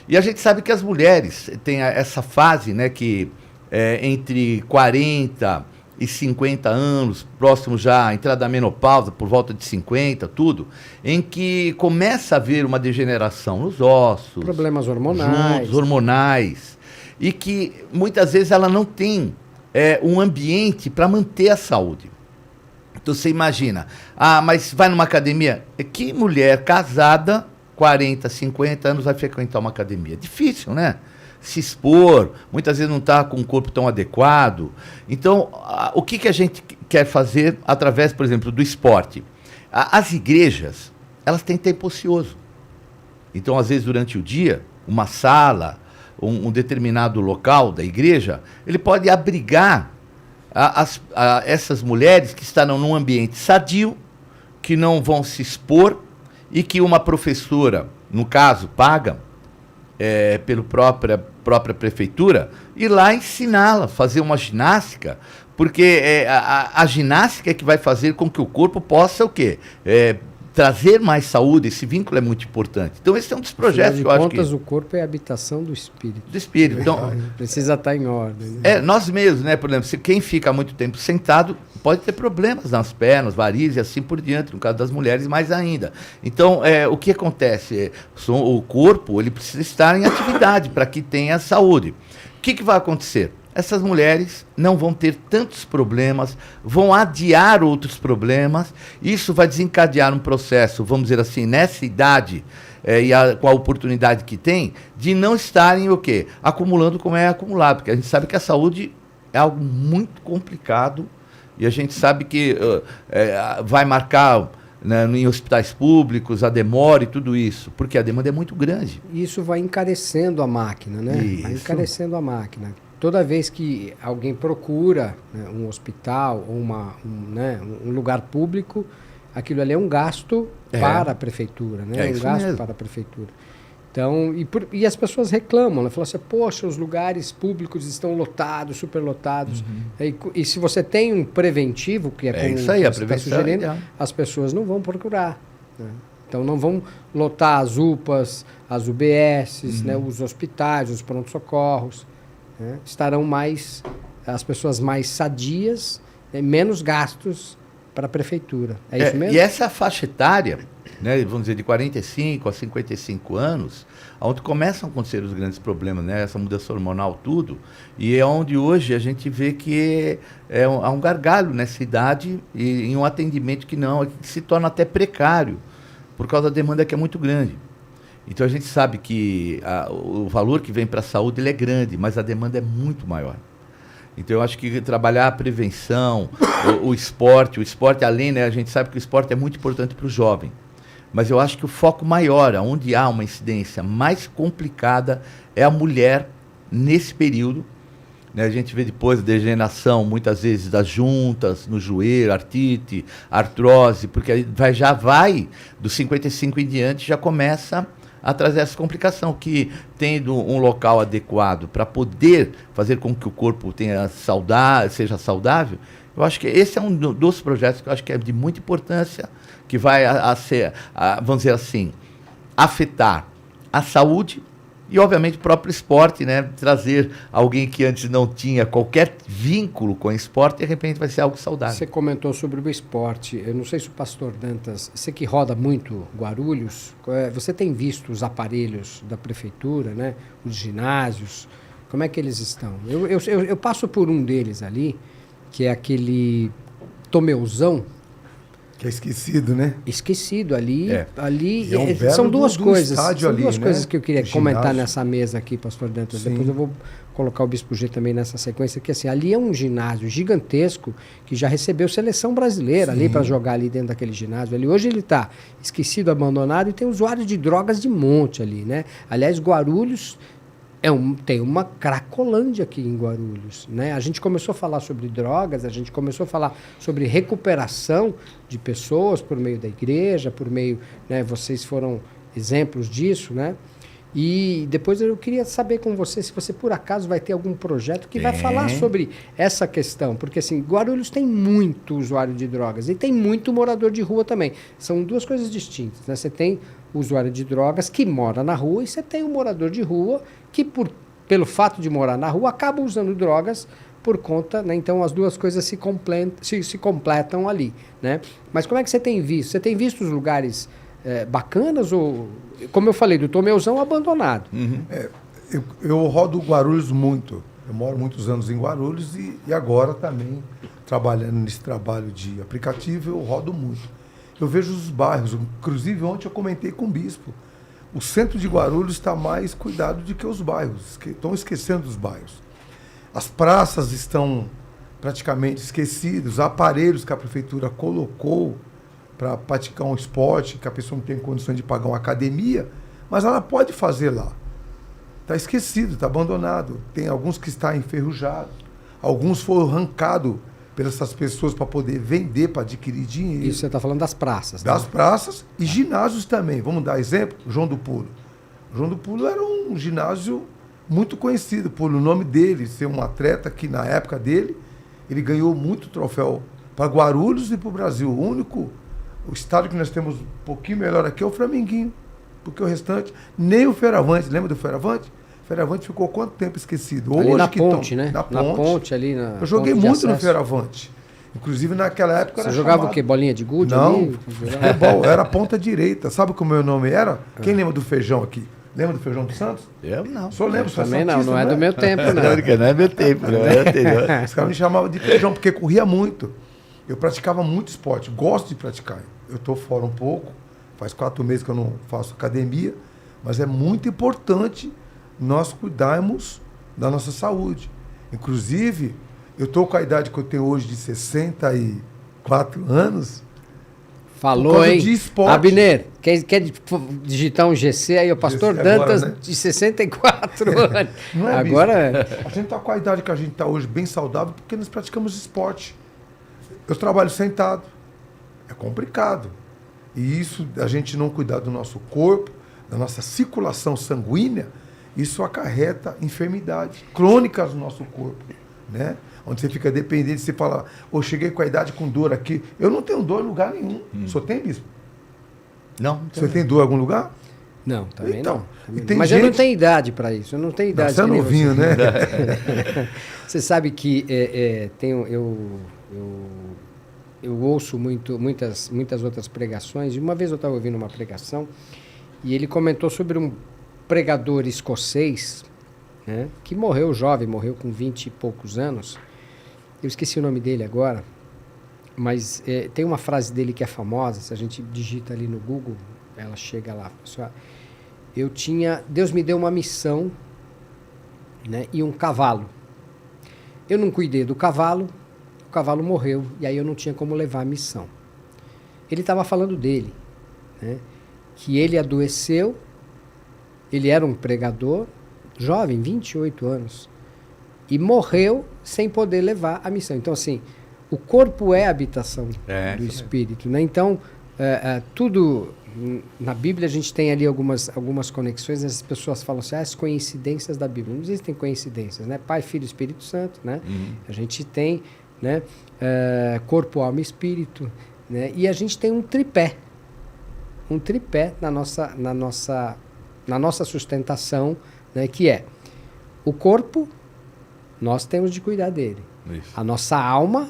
E a gente sabe que as mulheres têm essa fase, né, que entre 40 e 50 anos, próximo já à entrada da menopausa, por volta de 50, tudo, em que começa a haver uma degeneração nos ossos.
Problemas hormonais.
Hormonais. E que muitas vezes ela não tem um ambiente para manter a saúde. Então você imagina, mas vai numa academia? Que mulher casada, 40, 50 anos, vai frequentar uma academia? Difícil, né? Se expor, muitas vezes não está com um corpo tão adequado. Então, o que a gente quer fazer através, por exemplo, do esporte? As igrejas, elas têm tempo ocioso. Então, às vezes, durante o dia, uma sala, um determinado local da igreja, ele pode abrigar essas mulheres que estarão num ambiente sadio, que não vão se expor e que uma professora, no caso, paga pela própria prefeitura, ir lá ensiná-la, fazer uma ginástica, porque a ginástica é que vai fazer com que o corpo possa o quê? Trazer mais saúde, esse vínculo é muito importante. Então, esse é um dos projetos que eu acho que...
o corpo é a habitação do espírito.
Do espírito. Então,
precisa estar em ordem. Né?
Nós mesmos, né? Por exemplo, quem fica muito tempo sentado pode ter problemas nas pernas, varizes e assim por diante, no caso das mulheres, mais ainda. Então, o que acontece? O corpo ele precisa estar em atividade para que tenha saúde. O que vai acontecer? Essas mulheres não vão ter tantos problemas, vão adiar outros problemas, isso vai desencadear um processo, vamos dizer assim, nessa idade, com a oportunidade que tem, de não estarem o quê? Acumulando como é acumulado, porque a gente sabe que a saúde é algo muito complicado e a gente sabe que vai marcar, né, em hospitais públicos, a demora e tudo isso, porque a demanda é muito grande.
Isso vai encarecendo a máquina, né?
Isso.
Vai encarecendo a máquina. Toda vez que alguém procura, né, um hospital ou um lugar público, aquilo ali é um gasto para a prefeitura, né? Um gasto para a prefeitura. Então, e as pessoas reclamam, né? Falam assim, poxa, os lugares públicos estão lotados, superlotados. E se você tem um preventivo, que é como
isso aí,
você está sugerindo, as pessoas não vão procurar. Né? Então, não vão lotar as UPAs, as UBSs, né? Os hospitais, os pronto-socorros. Né? Estarão as pessoas mais sadias, menos gastos para a prefeitura. É isso mesmo?
E essa faixa etária, né, vamos dizer, de 45 a 55 anos, onde começam a acontecer os grandes problemas, né, essa mudança hormonal, tudo, e é onde hoje a gente vê que há um gargalo nessa idade e em um atendimento que se torna até precário, por causa da demanda que é muito grande. Então a gente sabe que o valor que vem para a saúde ele é grande, mas a demanda é muito maior. Então eu acho que trabalhar a prevenção, o esporte além, né, a gente sabe que o esporte é muito importante para o jovem. Mas eu acho que o foco maior, onde há uma incidência mais complicada, é a mulher nesse período. Né, a gente vê depois a degeneração, muitas vezes, das juntas, no joelho, artrite, artrose, porque já vai dos 55 em diante, já começa a trazer essa complicação, que tendo um local adequado para poder fazer com que o corpo seja saudável, eu acho que esse é um dos projetos que eu acho que é de muita importância, que vai vamos dizer assim, afetar a saúde e, obviamente, o próprio esporte, né? Trazer alguém que antes não tinha qualquer vínculo com o esporte, de repente vai ser algo saudável.
Você comentou sobre o esporte. Eu não sei se o pastor Dantas, você que roda muito Guarulhos, você tem visto os aparelhos da prefeitura, né? Os ginásios, como é que eles estão? Eu passo por um deles ali, que é aquele Tomeuzão,
Que é esquecido, né?
Esquecido ali.
É.
Ali
E é um belo
são duas
do
coisas.
estádio
São
ali,
duas
né?
coisas que eu queria
O
comentar
ginásio.
nessa mesa aqui, pastor Dantas.
Sim.
Depois eu vou colocar o Bispo G também nessa sequência, que assim, ali é um ginásio gigantesco que já recebeu seleção brasileira ali
Sim.
para jogar ali dentro daquele ginásio. Ali hoje ele está esquecido, abandonado e tem usuários de drogas de monte ali, né? Aliás, Guarulhos tem uma cracolândia aqui em Guarulhos, né? A gente começou a falar sobre drogas, a gente começou a falar sobre recuperação de pessoas por meio da igreja, por meio, né? Vocês foram exemplos disso, né? E depois eu queria saber com você se você por acaso vai ter algum projeto que vai falar sobre essa questão, porque assim, Guarulhos tem muito usuário de drogas e tem muito morador de rua também. São duas coisas distintas, né? Você tem o usuário de drogas que mora na rua e você tem o morador de rua que pelo fato de morar na rua acaba usando drogas por conta, né? Então as duas coisas se completam ali, né? Mas como é que você tem visto? Você tem visto os lugares bacanas ou, como eu falei, do Tomeuzão abandonado?
Eu rodo Guarulhos muito. Eu moro muitos anos em Guarulhos e agora também, trabalhando nesse trabalho de aplicativo, eu rodo muito. Eu vejo os bairros, inclusive ontem eu comentei com o bispo. O centro de Guarulhos está mais cuidado do que os bairros, que estão esquecendo os bairros. As praças estão praticamente esquecidas, aparelhos que a prefeitura colocou para praticar um esporte, que a pessoa não tem condições de pagar uma academia, mas ela pode fazer lá. Está esquecido, está abandonado. Tem alguns que estão enferrujados, alguns foram arrancados pelas essas pessoas para poder vender, para adquirir dinheiro.
Isso você está falando das praças, né?
Das praças e ginásios também. Vamos dar exemplo? João do Pulo. João do Pulo era um ginásio muito conhecido por o nome dele, ser um atleta que na época dele, ele ganhou muito troféu para Guarulhos e para o Brasil. O estádio que nós temos um pouquinho melhor aqui é o Flamenguinho, porque o restante, nem o Feiravante, lembra do Feiravante? O Feiravante ficou quanto tempo esquecido?
Ali
Hoje
na
que
ponte,
tão,
né?
Na ponte.
ponte ali na
Eu joguei
ponte de
muito no
acesso.
Feiravante. Inclusive naquela época
Você
era
jogava
chamado...
o quê? Bolinha de gude?
Não,
ali?
futebol, era ponta direita. Sabe como o meu nome era? Quem lembra do Feijão aqui? Lembra do Feijão do Santos?
Eu não.
O senhor lembra? O senhor é
Também não,
santista,
não é do meu tempo, não.
Não é meu tempo, não é anterior.
Os caras me chamavam de Feijão porque corria muito. Eu praticava muito esporte, gosto de praticar. Eu estou fora um pouco, faz 4 meses que eu não faço academia, mas é muito importante nós cuidarmos da nossa saúde. Inclusive, eu estou com a idade que eu tenho hoje de 64 anos. Por
Falou,
causa
hein?
de esporte.
Abner, quer digitar um GC aí? O pastor
GC agora,
Dantas,
né?
de 64 anos.
Não é,
Agora,
A gente está com a idade que a gente está hoje bem saudável porque nós praticamos esporte. Eu trabalho sentado. É complicado. E isso, a gente não cuidar do nosso corpo, da nossa circulação sanguínea, isso acarreta enfermidades crônicas no nosso corpo, né? Onde você fica dependente, você fala, cheguei com a idade com dor aqui. Eu não tenho dor em lugar nenhum. Só tem, bispo?
Não.
Você tem dor em algum lugar?
não, também
Então,
não. Também
e
não.
tem
Mas eu não
gente-
tenho idade para isso. Eu não tenho idade.
Você é
que nem
novinho, né?
Você sabe que eu ouço muitas outras pregações. E uma vez eu estava ouvindo uma pregação e ele comentou sobre um pregador escocês, né, que morreu jovem, morreu com 20 e poucos anos. Eu esqueci o nome dele agora, mas tem uma frase dele que é famosa. Se a gente digita ali no Google, ela chega lá. Deus me deu uma missão, né, e um cavalo. Eu não cuidei do cavalo, o cavalo morreu, e aí eu não tinha como levar a missão. Ele estava falando dele, né, que ele adoeceu, ele era um pregador, jovem, 28 anos, e morreu sem poder levar a missão. Então, assim, o corpo é a habitação do espírito, né? Então, tudo... Na Bíblia a gente tem ali algumas conexões, as pessoas falam assim, as coincidências da Bíblia. Não existem coincidências, né? Pai, Filho e Espírito Santo, né? A gente tem, né, corpo, alma e espírito, né? E a gente tem um tripé na nossa sustentação, né? Que é o corpo, nós temos de cuidar dele.
Isso.
A nossa alma,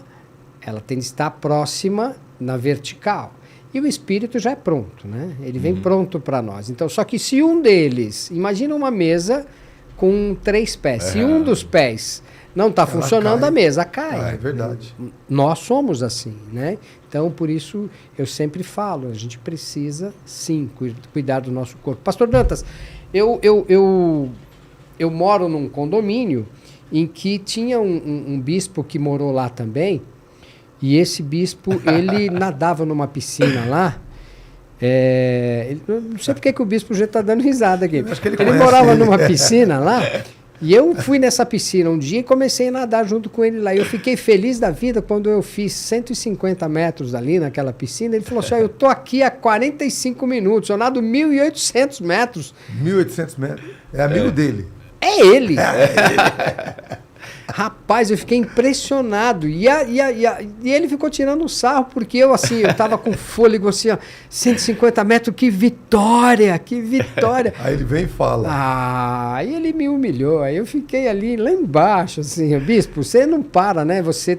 ela tem de estar próxima na vertical. E o espírito já é pronto, né? Ele vem pronto para nós. Então, só que se um deles... Imagina uma mesa com 3 pés. Se um dos pés não está funcionando,
cai.
a mesa cai.
É verdade.
Nós somos assim, né? Então, por isso, eu sempre falo, a gente precisa, sim, cuidar do nosso corpo. Pastor Dantas, eu moro num condomínio em que tinha um bispo que morou lá também, e esse bispo, ele nadava numa piscina lá. Eu não sei porque que o bispo já está dando risada aqui.
Acho que ele
morava numa piscina lá, e eu fui nessa piscina um dia e comecei a nadar junto com ele lá. E eu fiquei feliz da vida quando eu fiz 150 metros ali naquela piscina. Ele falou assim, eu tô aqui há 45 minutos, eu nado 1.800 metros.
1.800 metros. É amigo dele.
É ele! Rapaz, eu fiquei impressionado. E ele ficou tirando um sarro, porque eu tava com fôlego, 150 metros, que vitória, que vitória.
Aí ele vem e fala.
Aí ele me humilhou, aí eu fiquei ali, lá embaixo, bispo, você não para, né? Você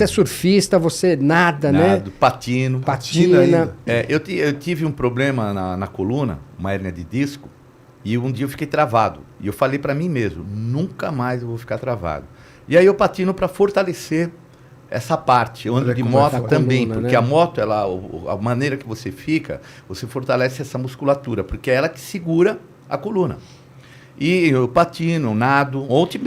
é surfista, você nada, né?
Patino.
Patina.
Eu tive um problema na coluna, uma hérnia de disco, e um dia eu fiquei travado. E eu falei para mim mesmo, nunca mais eu vou ficar travado. E aí eu patino para fortalecer essa parte. Eu ando de moto também, coluna, porque, né? A moto, a maneira que você fica, você fortalece essa musculatura, porque é ela que segura a coluna. E eu patino, nado. Ontem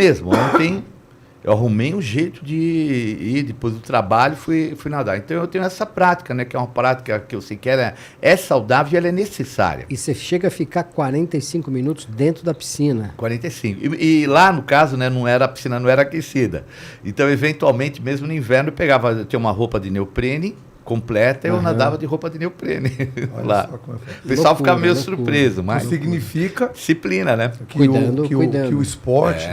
eu arrumei um jeito de ir, depois do trabalho, fui nadar. Então eu tenho essa prática, né? Que é uma prática que eu sei que ela é saudável e ela é necessária.
E você chega a ficar 45 minutos dentro da piscina.
45. E lá, no caso, né, a piscina não era aquecida. Então, eventualmente, mesmo no inverno, eu tinha uma roupa de neoprene completa, eu nadava de roupa de neoprene lá. O pessoal ficava meio surpreso, mas
significa
disciplina, né?
Cuidando.
Que o esporte,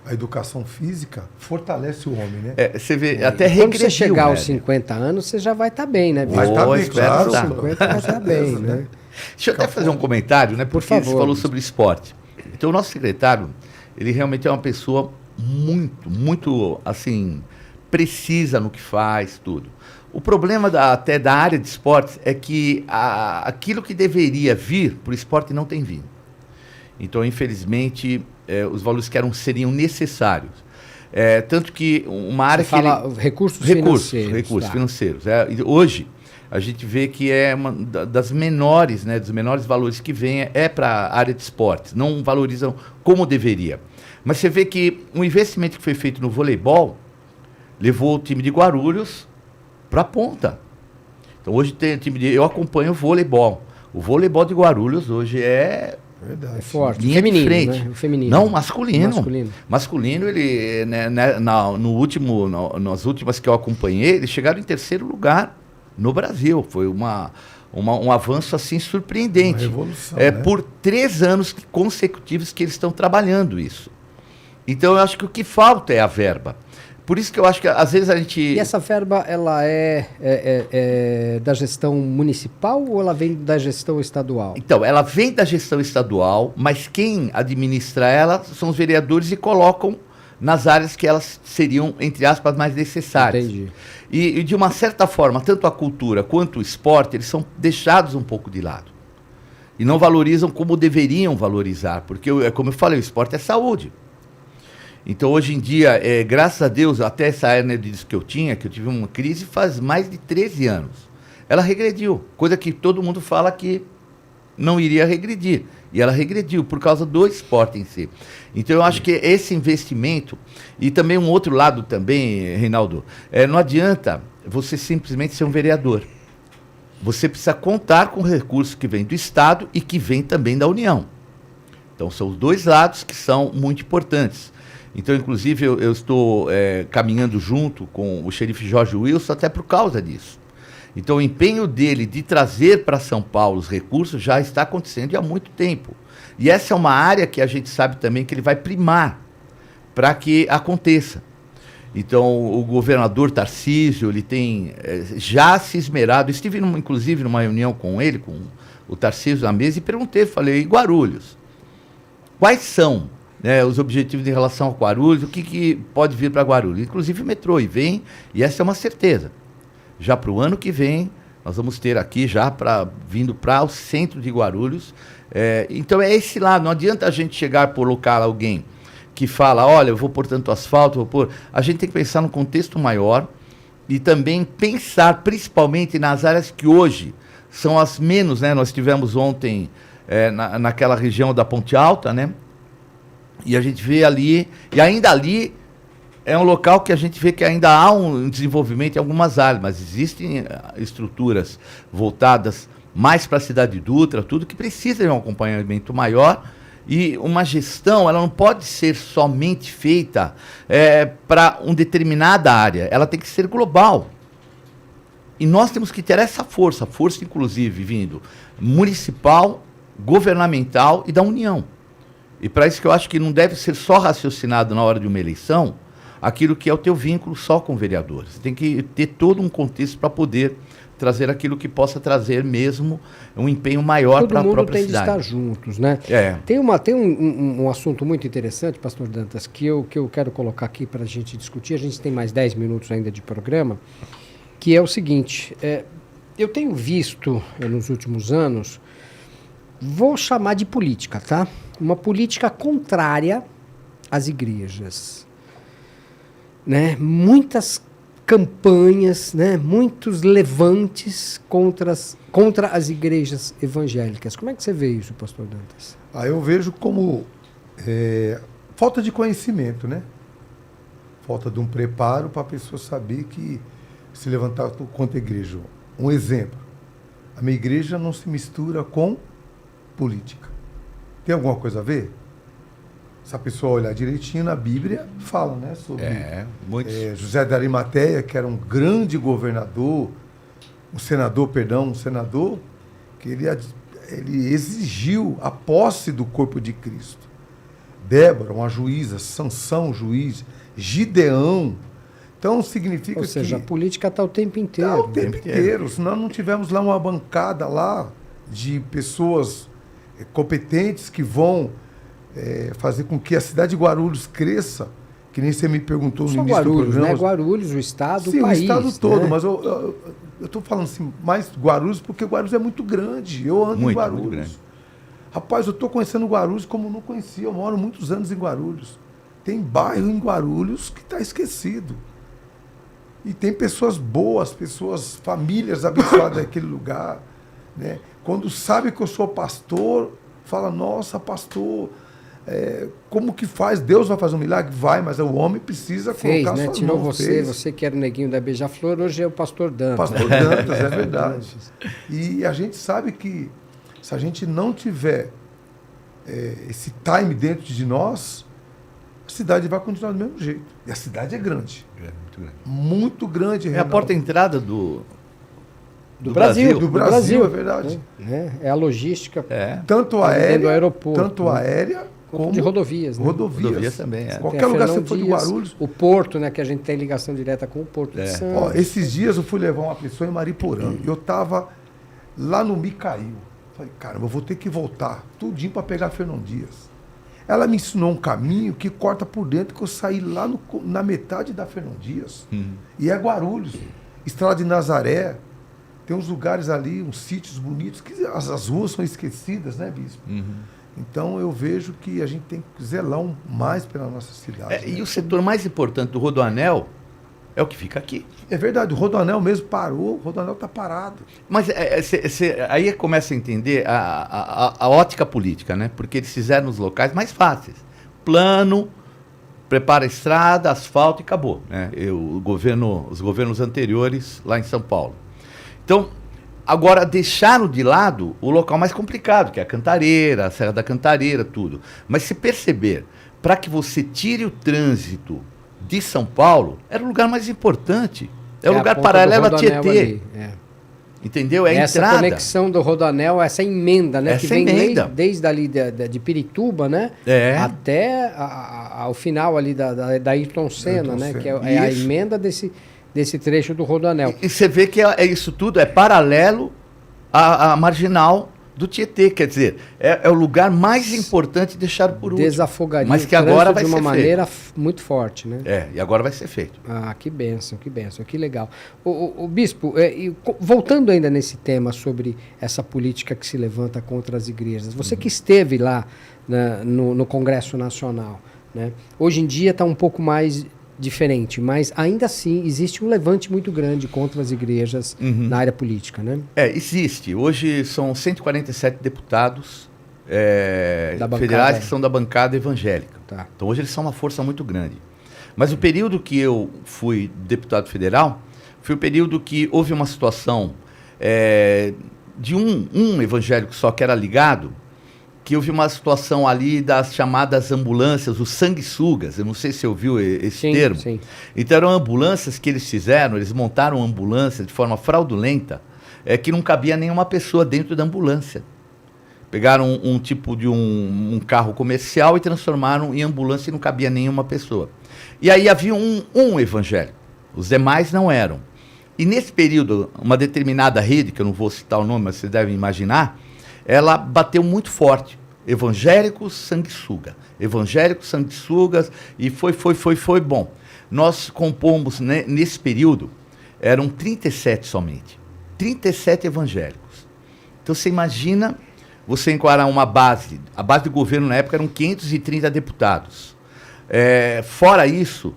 a educação física, fortalece o homem, né?
Você vê, até regrediu.
Quando você chegar aos 50 anos, você já vai estar bem, né?
Vai estar bem, claro.
50 vai estar bem, né?
Deixa eu até fazer um comentário, né? Porque você falou sobre esporte. Então, o nosso secretário, ele realmente é uma pessoa muito, muito, assim, precisa no que faz, tudo. O problema até da área de esportes é que aquilo que deveria vir para o esporte não tem vindo. Então, infelizmente, os valores que seriam necessários. Tanto que uma área
Você fala recursos
financeiros. Hoje, a gente vê que é uma das menores, né, dos menores valores que vem para a área de esportes. Não valorizam como deveria. Mas você vê que um investimento que foi feito no voleibol levou o time de Guarulhos para a ponta. Então, hoje tem eu acompanho o voleibol. O voleibol de Guarulhos hoje é
forte.
Linha
feminino,
de frente.
Né? O feminino.
Não, masculino, ele, nas últimas que eu acompanhei, eles chegaram em 3º lugar no Brasil. Foi um avanço assim surpreendente.
Uma revolução, né?
Por 3 anos consecutivos que eles estão trabalhando isso. Então, eu acho que o que falta é a verba. Por isso que eu acho que às vezes a gente...
E essa verba, ela é da gestão municipal ou ela vem da gestão estadual?
Então, ela vem da gestão estadual, mas quem administra ela são os vereadores e colocam nas áreas que elas seriam, entre aspas, mais necessárias.
Entendi.
E de uma certa forma, tanto a cultura quanto o esporte, eles são deixados um pouco de lado. E não valorizam como deveriam valorizar, porque, como eu falei, o esporte é saúde. Então, hoje em dia, graças a Deus, até essa hérnia de disco que eu tive uma crise faz mais de 13 anos. Ela regrediu, coisa que todo mundo fala que não iria regredir. E ela regrediu por causa do esporte em si. Então, eu acho que esse investimento, e também um outro lado também, Reinaldo, não adianta você simplesmente ser um vereador. Você precisa contar com recursos que vêm do Estado e que vêm também da União. Então, são os dois lados que são muito importantes. Então, inclusive, eu estou caminhando junto com o xerife Jorge Wilson até por causa disso. Então, o empenho dele de trazer para São Paulo os recursos já está acontecendo há muito tempo. E essa é uma área que a gente sabe também que ele vai primar para que aconteça. Então, o governador Tarcísio, ele tem já se esmerado. Estive, inclusive, numa reunião com ele, com o Tarcísio na mesa, e falei, Guarulhos, quais são os objetivos em relação ao Guarulhos, o que pode vir para Guarulhos? Inclusive o metrô, e essa é uma certeza. Já para o ano que vem, nós vamos ter aqui, vindo para o centro de Guarulhos, Então é esse lado, não adianta a gente chegar por local alguém que fala, olha, eu vou pôr tanto asfalto, vou pôr... A gente tem que pensar no contexto maior e também pensar principalmente nas áreas que hoje são as menos, né? Nós tivemos ontem naquela região da Ponte Alta, né? E a gente vê ali, e ainda ali é um local que a gente vê que ainda há um desenvolvimento em algumas áreas, mas existem estruturas voltadas mais para a cidade de Dutra, tudo que precisa de um acompanhamento maior. E uma gestão, ela não pode ser somente feita para uma determinada área, ela tem que ser global. E nós temos que ter essa força inclusive vindo municipal, governamental e da União. E para isso que eu acho que não deve ser só raciocinado na hora de uma eleição, aquilo que é o teu vínculo só com vereadores. Tem que ter todo um contexto para poder trazer aquilo que possa trazer mesmo um empenho maior para a própria cidade. Todo mundo tem de
estar juntos, né? Tem um assunto muito interessante, pastor Dantas, que eu quero colocar aqui para a gente discutir. A gente tem mais 10 minutos ainda de programa, que é o seguinte, eu tenho visto nos últimos anos, vou chamar de política, tá? Uma política contrária às igrejas, né? Muitas campanhas, né? Muitos levantes contra as igrejas evangélicas. Como é que você vê isso, pastor Dantas?
Eu vejo como falta de conhecimento, né? Falta de um preparo para a pessoa saber que se levantar contra a igreja. Um exemplo, a minha igreja não se mistura com política. Tem alguma coisa a ver? Se a pessoa olhar direitinho na Bíblia, fala, né, sobre José de Arimateia, que era um grande governador, um senador, que ele exigiu a posse do corpo de Cristo. Débora, uma juíza, Sansão, juiz, Gideão. Então significa que...
Ou seja, a política está o tempo inteiro.
Está o tempo inteiro. Se nós não tivermos lá uma bancada lá de pessoas competentes que vão fazer com que a cidade de Guarulhos cresça, que nem você me perguntou no início do programa.
Né? Guarulhos, o estado,
sim,
o país.
Sim, o estado todo,
né?
Mas eu estou falando assim, mais Guarulhos, porque Guarulhos é muito grande. Eu ando em Guarulhos. Rapaz, eu estou conhecendo Guarulhos como não conhecia. Eu moro muitos anos em Guarulhos. Tem bairro em Guarulhos que está esquecido. E tem pessoas boas, famílias abençoadas naquele lugar. Né? Quando sabe que eu sou pastor, fala, nossa, pastor, como que faz? Deus vai fazer um milagre? Vai, mas o homem precisa colocar
né?
sua
Tirou
mão.
você que era o neguinho da Beija-Flor, hoje é o pastor Dantas.
Pastor Dantas, é verdade. E a gente sabe que se a gente não tiver esse time dentro de nós, a cidade vai continuar do mesmo jeito. E a cidade é grande.
Muito grande.
Muito grande,
Reinaldo. É a porta-entrada do
Brasil.
Do Brasil, é verdade.
É a logística.
Tanto aérea,
do aeroporto,
tanto aérea como
de rodovias. Né?
Rodovias
também.
Qualquer lugar que você for de Guarulhos.
O porto, né, que a gente tem ligação direta com o Porto de Santos.
Esses dias eu fui levar uma pessoa em Mariporã. Eu estava lá no Micail. Falei, caramba, eu vou ter que voltar tudinho para pegar Fernão Dias. Ela me ensinou um caminho que corta por dentro, que eu saí lá na metade da Fernão Dias. E é Guarulhos. Estrada de Nazaré. Tem uns lugares ali, uns sítios bonitos, que as ruas são esquecidas, né, Bispo? Então eu vejo que a gente tem que zelar mais pela nossa cidade. Né?
E o setor mais importante do Rodoanel é o que fica aqui.
É verdade, o Rodoanel mesmo parou, o Rodoanel está parado.
Mas aí começa a entender a ótica política, né? Porque eles fizeram os locais mais fáceis. Plano, prepara a estrada, asfalto e acabou. Né? Os governos anteriores lá em São Paulo. Então, agora deixaram de lado o local mais complicado, que é a Cantareira, a Serra da Cantareira, tudo. Mas se perceber, para que você tire o trânsito de São Paulo, era o lugar mais importante. É o lugar paralelo a Tietê. Entendeu? É a
essa
entrada.
Conexão do Rodoanel, essa emenda, né?
Essa
que vem
emenda.
desde ali de Pirituba, né? Até ao final ali da Ayrton Senna, né? Que é a emenda desse trecho do Rodoanel.
E você vê que isso tudo é paralelo à marginal do Tietê. Quer dizer, é o lugar mais importante deixado por último.
Desafogaria
mas que agora vai
de uma
ser
maneira
feito.
Muito forte, né?
E agora vai ser feito.
Ah, que bênção, que legal. O Bispo, voltando ainda nesse tema sobre essa política que se levanta contra as igrejas, você que esteve lá no Congresso Nacional, né? Hoje em dia está um pouco mais diferente, mas ainda assim existe um levante muito grande contra as igrejas na área política, né?
Existe. Hoje são 147 deputados
Da
federais que são da bancada evangélica.
Tá.
Então hoje eles são uma força muito grande. Mas o período que eu fui deputado federal foi o período que houve uma situação de um evangélico só que era ligado, que houve uma situação ali das chamadas ambulâncias, os sanguessugas. Eu não sei se você ouviu esse termo.
Sim.
Então eram ambulâncias que eles fizeram, eles montaram ambulâncias de forma fraudulenta, que não cabia nenhuma pessoa dentro da ambulância. Pegaram um tipo de um carro comercial e transformaram em ambulância e não cabia nenhuma pessoa. E aí havia um evangélico, os demais não eram. E nesse período, uma determinada rede, que eu não vou citar o nome, mas vocês devem imaginar, ela bateu muito forte. Evangélicos sanguessuga. Evangélicos sanguessugas. E foi bom. Nós compomos, né, nesse período, eram 37 somente. 37 evangélicos. Então você imagina, você encarar uma base, a base do governo na época eram 530 deputados. Fora isso,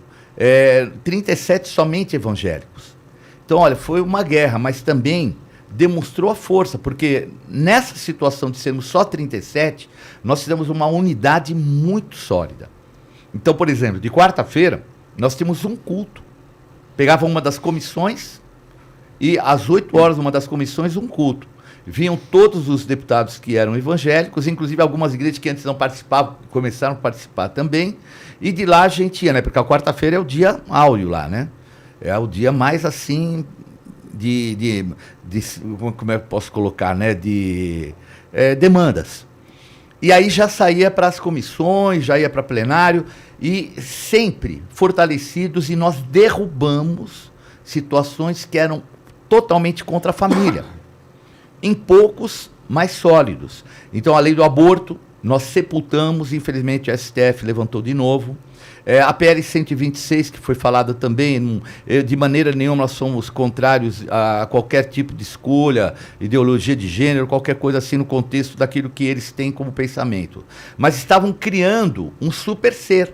37 somente evangélicos. Então, olha, foi uma guerra, mas também demonstrou a força, porque nessa situação de sermos só 37, nós fizemos uma unidade muito sólida. Então, por exemplo, de quarta-feira, nós tínhamos um culto. Pegava uma das comissões e às 8 horas, uma das comissões, um culto. Vinham todos os deputados que eram evangélicos, inclusive algumas igrejas que antes não participavam, começaram a participar também, e de lá a gente ia, né? Porque a quarta-feira é o dia áureo lá, né? É o dia mais assim como é que eu posso colocar, né? De demandas. E aí já saía para as comissões, já ia para plenário, e sempre fortalecidos, e nós derrubamos situações que eram totalmente contra a família, em poucos mais sólidos. Então, a lei do aborto, nós sepultamos, infelizmente o STF levantou de novo. A PL 126, que foi falada também, de maneira nenhuma nós somos contrários a qualquer tipo de escolha, ideologia de gênero, qualquer coisa assim no contexto daquilo que eles têm como pensamento. Mas estavam criando um super ser.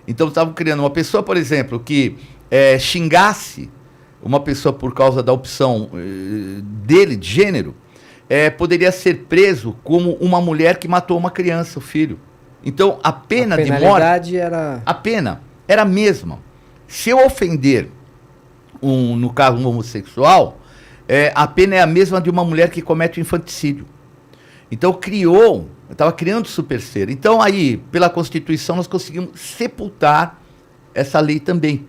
Então estavam criando uma pessoa, por exemplo, que xingasse uma pessoa por causa da opção dele, de gênero, poderia ser preso como uma mulher que matou uma criança, o filho. Então, a pena de morte, a pena era a mesma. Se eu ofender, no caso, um homossexual, a pena é a mesma de uma mulher que comete o infanticídio. Então, estava criando super ser. Então, aí, pela Constituição, nós conseguimos sepultar essa lei também.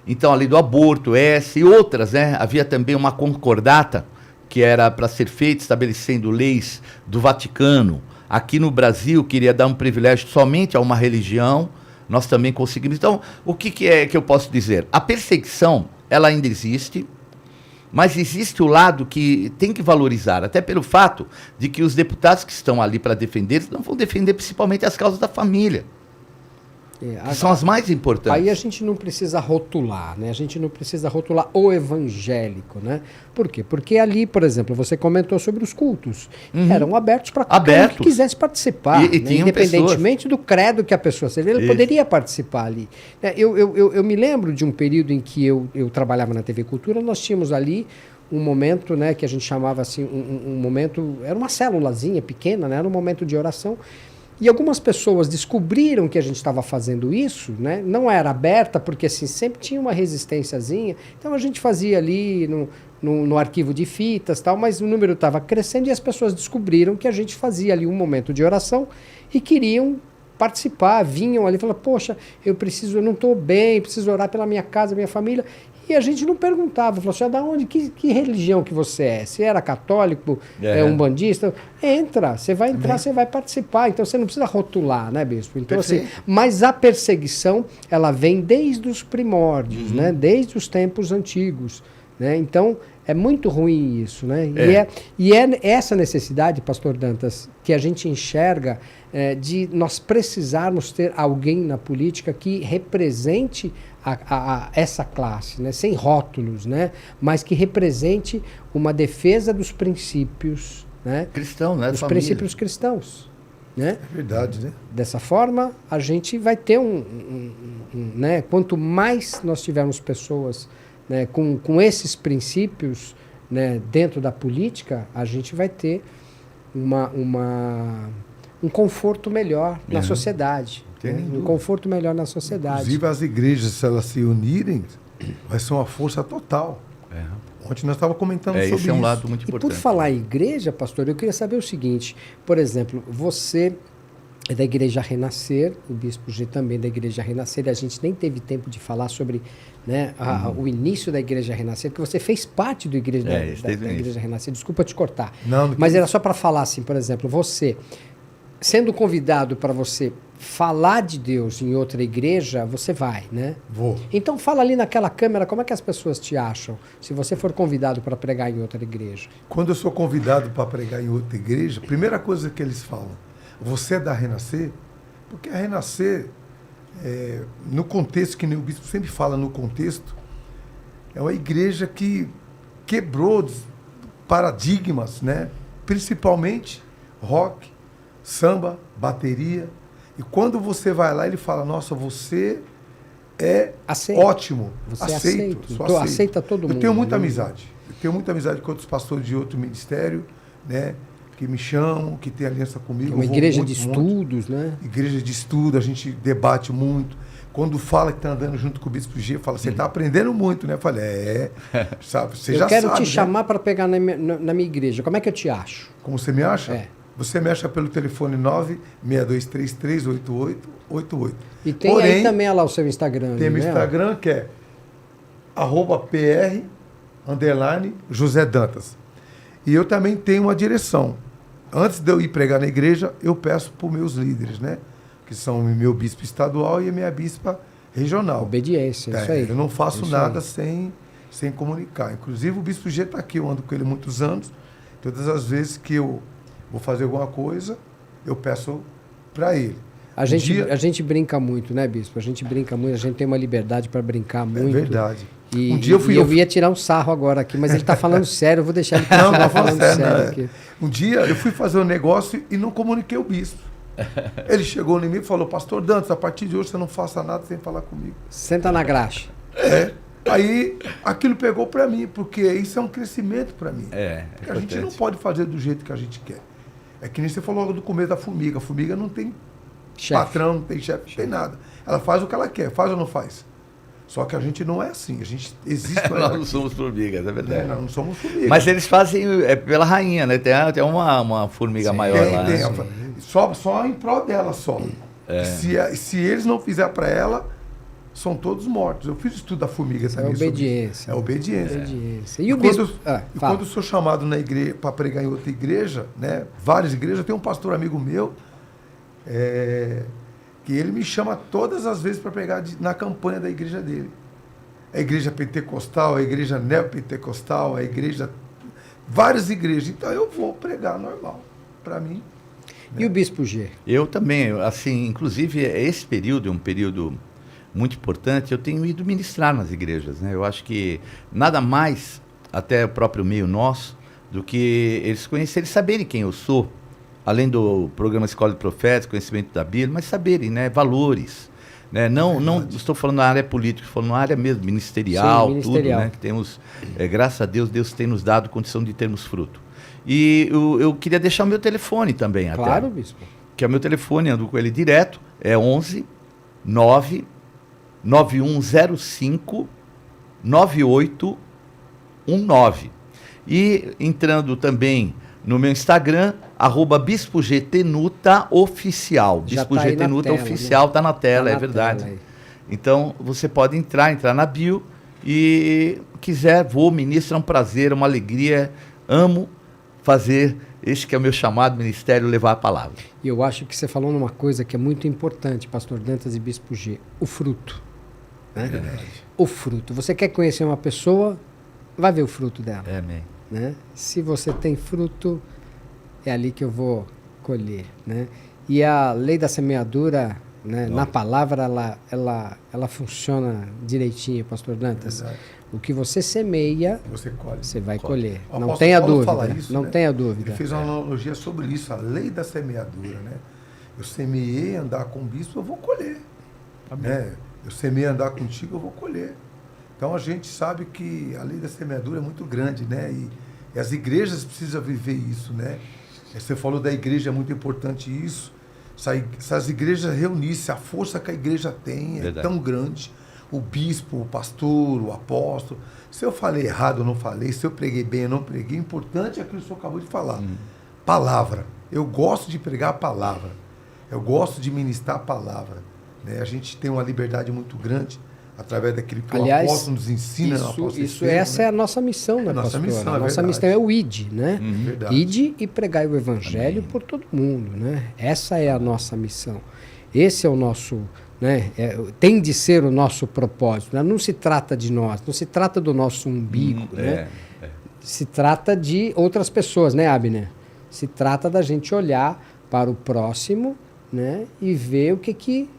Então, a lei do aborto, essa e outras, né? Havia também uma concordata que era para ser feita, estabelecendo leis do Vaticano. Aqui no Brasil, queria dar um privilégio somente a uma religião, nós também conseguimos. Então, o que é que eu posso dizer? A perseguição, ela ainda existe, mas existe o lado que tem que valorizar, até pelo fato de que os deputados que estão ali para defender, não vão defender principalmente as causas da família, que são as mais importantes.
Aí a gente não precisa rotular, né? A gente não precisa rotular o evangélico, né? Por quê? Porque ali, por exemplo, você comentou sobre os cultos. Eram abertos para qualquer um que quisesse participar.
E
né? Independentemente do credo que a pessoa seja, ele poderia participar ali. Eu me lembro de um período em que eu trabalhava na TV Cultura, nós tínhamos ali um momento, né, que a gente chamava assim, um momento, era uma célulazinha pequena, né? Era um momento de oração. E algumas pessoas descobriram que a gente estava fazendo isso, né? Não era aberta, porque assim, sempre tinha uma resistênciazinha. Então a gente fazia ali no arquivo de fitas, tal, mas o número estava crescendo e as pessoas descobriram que a gente fazia ali um momento de oração e queriam participar, vinham ali e falavam, poxa, eu não estou bem, preciso orar pela minha casa, minha família. E a gente não perguntava, falou assim, da onde, que religião que você é? Se era católico, umbandista? Entra, você vai entrar, você vai participar. Então você não precisa rotular, né, bispo? Então, assim, mas a perseguição, ela vem desde os primórdios, né? Desde os tempos antigos. né? Então, é muito ruim isso, né? E é essa necessidade, pastor Dantas, que a gente enxerga de nós precisarmos ter alguém na política que represente essa classe, né? Sem rótulos, né? Mas que represente uma defesa dos princípios, né?
Cristão, né?
Dos princípios cristãos, né?
É verdade, né?
Dessa forma, a gente vai ter né? Quanto mais nós tivermos pessoas, né, com esses princípios, né, dentro da política, a gente vai ter um conforto melhor na sociedade. Né? Um conforto melhor na sociedade.
Inclusive, as igrejas, se elas se unirem, vai ser uma força total. Ontem nós estávamos comentando sobre
esse é um
isso.
lado muito
E
importante.
por falar em igreja, pastor, eu queria saber o seguinte. Por exemplo, você é da Igreja Renascer, o Bispo G também é da Igreja Renascer, e a gente nem teve tempo de falar sobre, né, o início da Igreja Renascer, porque você fez parte da Igreja Renascer. Desculpa te cortar.
Não,
mas era só para falar assim, por exemplo, você, sendo convidado para você falar de Deus em outra igreja, você vai, né?
Vou.
Então fala ali naquela câmera, como é que as pessoas te acham, se você for convidado para pregar em outra igreja?
Quando eu sou convidado para pregar em outra igreja, a primeira coisa que eles falam, você é da Renascer? Porque a Renascer, no contexto, que nem o bispo sempre fala no contexto, é uma igreja que quebrou paradigmas, né? Principalmente rock, samba, bateria. E quando você vai lá, ele fala, nossa, você é ótimo.
Você
aceito.
Aceita todo mundo.
Eu tenho muita amizade. Eu tenho muita amizade com outros pastores de outro ministério, né? Que me chamam, que tem aliança comigo.
É uma igreja de estudos, né?
Igreja de estudo, a gente debate muito. Quando fala que está andando junto com o Bispo G, fala, você está aprendendo muito, né? Eu falei, sabe, você já sabe.
Eu quero te chamar para pegar na minha igreja. Como é que eu te acho?
Como você me acha? Você me acha pelo telefone 962338888.
E tem aí também lá o seu Instagram.
Tem meu Instagram, que é @pr_José Dantas. E eu também tenho uma direção. Antes de eu ir pregar na igreja, eu peço para os meus líderes, né? Que são o meu bispo estadual e a minha bispa regional.
Obediência, isso aí.
Eu não faço nada sem comunicar. Inclusive, o bispo G está aqui, eu ando com ele há muitos anos. Todas as vezes que eu vou fazer alguma coisa, eu peço para ele.
A gente brinca muito, né, bispo? A gente brinca muito, a gente tem uma liberdade para brincar muito.
É verdade.
Eu ia tirar um sarro agora aqui, mas ele está falando sério, eu vou deixar ele continuar falando sério aqui.
Um dia eu fui fazer um negócio e não comuniquei o bispo. Ele chegou em mim e falou, pastor Dantas, a partir de hoje você não faça nada sem falar comigo.
Senta na graxa.
Aí aquilo pegou para mim, porque isso é um crescimento para mim. A gente não pode fazer do jeito que a gente quer. É que nem você falou logo do começo da formiga. A formiga não tem patrão, não tem chefe, não tem nada. Ela faz o que ela quer, faz ou não faz? Só que a gente não é assim, a gente existe...
Nós não somos formigas, é verdade.
Nós não somos formigas.
Mas eles fazem pela rainha, né? Tem uma formiga maior lá.
Só em prol dela, só. Se eles não fizerem para ela, são todos mortos. Eu fiz o estudo da formiga também.
Obediência.
É obediência.
E o bispo...
quando eu sou chamado na igreja para pregar em outra igreja, né? Várias igrejas, tem um pastor amigo meu, que ele me chama todas as vezes para pregar na campanha da igreja dele. A igreja pentecostal, a igreja neopentecostal, a igreja... Várias igrejas. Então eu vou pregar normal, para mim.
E o bispo G?
Eu também, assim, inclusive esse período é um período muito importante. Eu tenho ido ministrar nas igrejas, né? Eu acho que nada mais, até o próprio meio nosso, do que eles conhecerem, saberem quem eu sou, além do programa Escola de Profetas, conhecimento da Bíblia, mas saberem, né, valores, né? Não estou falando na área política, estou falando na área mesmo, ministerial, tudo, né? Que temos, graças a Deus, Deus tem nos dado condição de termos fruto. E eu queria deixar o meu telefone também,
claro, bispo.
Que é o meu telefone, ando com ele direto, é 11 9 9105 9819. E entrando também no meu Instagram, @BispoGTNutaOficial. BispoGTNutaOficial Oficial, tá na tela, é verdade. Então, você pode entrar na bio e quiser, ministro, é um prazer, é uma alegria, amo fazer este que é o meu chamado ministério, levar a palavra.
E eu acho que você falou numa coisa que é muito importante, pastor Dantas e bispo G, o fruto. Né? O fruto. Você quer conhecer uma pessoa, vai ver o fruto dela.
Amém.
Né? Se você tem fruto, é ali que eu vou colher. Né? E a lei da semeadura, né, na palavra, ela funciona direitinho, pastor Dantas.
Verdade.
O que você semeia,
Você colhe.
você vai colher.
O
Não
apóstolo
tenha
Paulo
dúvida.
fala isso,
Não
né?
tenha dúvida.
Ele fez uma analogia sobre isso, a lei da semeadura, né? Eu semeei andar com o bispo, eu vou colher. Né? Eu semeei andar contigo, eu vou colher. Então a gente sabe que a lei da semeadura é muito grande, né? E as igrejas precisam viver isso, né? Você falou da igreja, é muito importante isso. Se as igrejas reunissem, a força que a igreja tem é tão grande. O bispo, o pastor, o apóstolo. Se eu falei errado, eu não falei. Se eu preguei bem, eu não preguei. O importante é aquilo que o senhor acabou de falar. Palavra. Eu gosto de pregar a palavra. Eu gosto de ministrar a palavra. Né? A gente tem uma liberdade muito grande através daquilo que o apóstolo nos ensina.
Essa é a nossa missão, né, pastor? A nossa missão é o ID, né? ID e pregar o evangelho por todo mundo, né? Essa é a nossa missão. Esse é o nosso... Né? Tem de ser o nosso propósito, né? Não se trata de nós, não se trata do nosso umbigo, né? Se trata de outras pessoas, né, Abner? Se trata da gente olhar para o próximo, né? E ver o que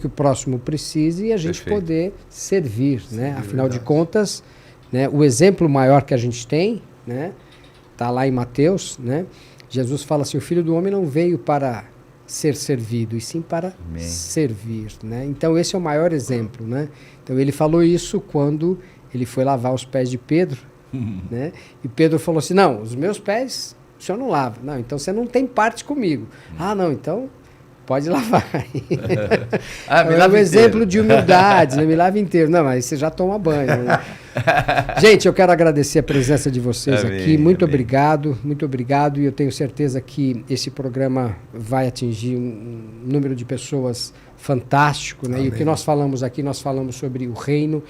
o próximo precisa e a gente poder servir, né? Afinal de contas, né, o exemplo maior que a gente tem, né, tá lá em Mateus, né? Jesus fala assim: o Filho do Homem não veio para ser servido, e sim para servir, né? Então esse é o maior exemplo, né? Então ele falou isso quando ele foi lavar os pés de Pedro, né? E Pedro falou assim: não, os meus pés o senhor não lava. Não, então você não tem parte comigo. Ah, não, então pode lavar. É um exemplo de humildade, né? Me lava inteiro. Não, mas você já toma banho. Né? Gente, eu quero agradecer a presença de vocês aqui. Muito obrigado, muito obrigado. E eu tenho certeza que esse programa vai atingir um número de pessoas fantástico, né? E o que nós falamos aqui, nós falamos sobre o reino.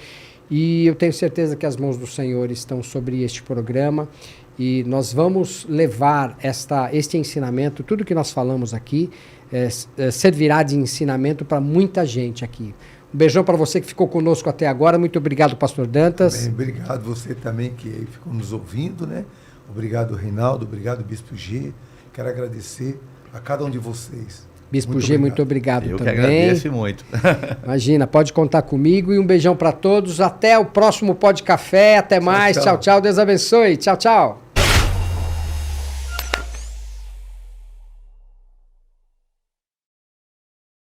E eu tenho certeza que as mãos do Senhor estão sobre este programa. E nós vamos levar este ensinamento, tudo que nós falamos aqui, servirá de ensinamento para muita gente aqui. Um beijão para você que ficou conosco até agora. Muito obrigado, pastor Dantas.
Bem, obrigado você também que ficou nos ouvindo, né? Obrigado, Reinaldo. Obrigado, Bispo G. Quero agradecer a cada um de vocês.
Bispo G, muito obrigado também.
Eu que agradeço muito.
Imagina, pode contar comigo. E um beijão para todos. Até o próximo Pod Café. Até mais. Tchau, tchau. Deus abençoe. Tchau, tchau.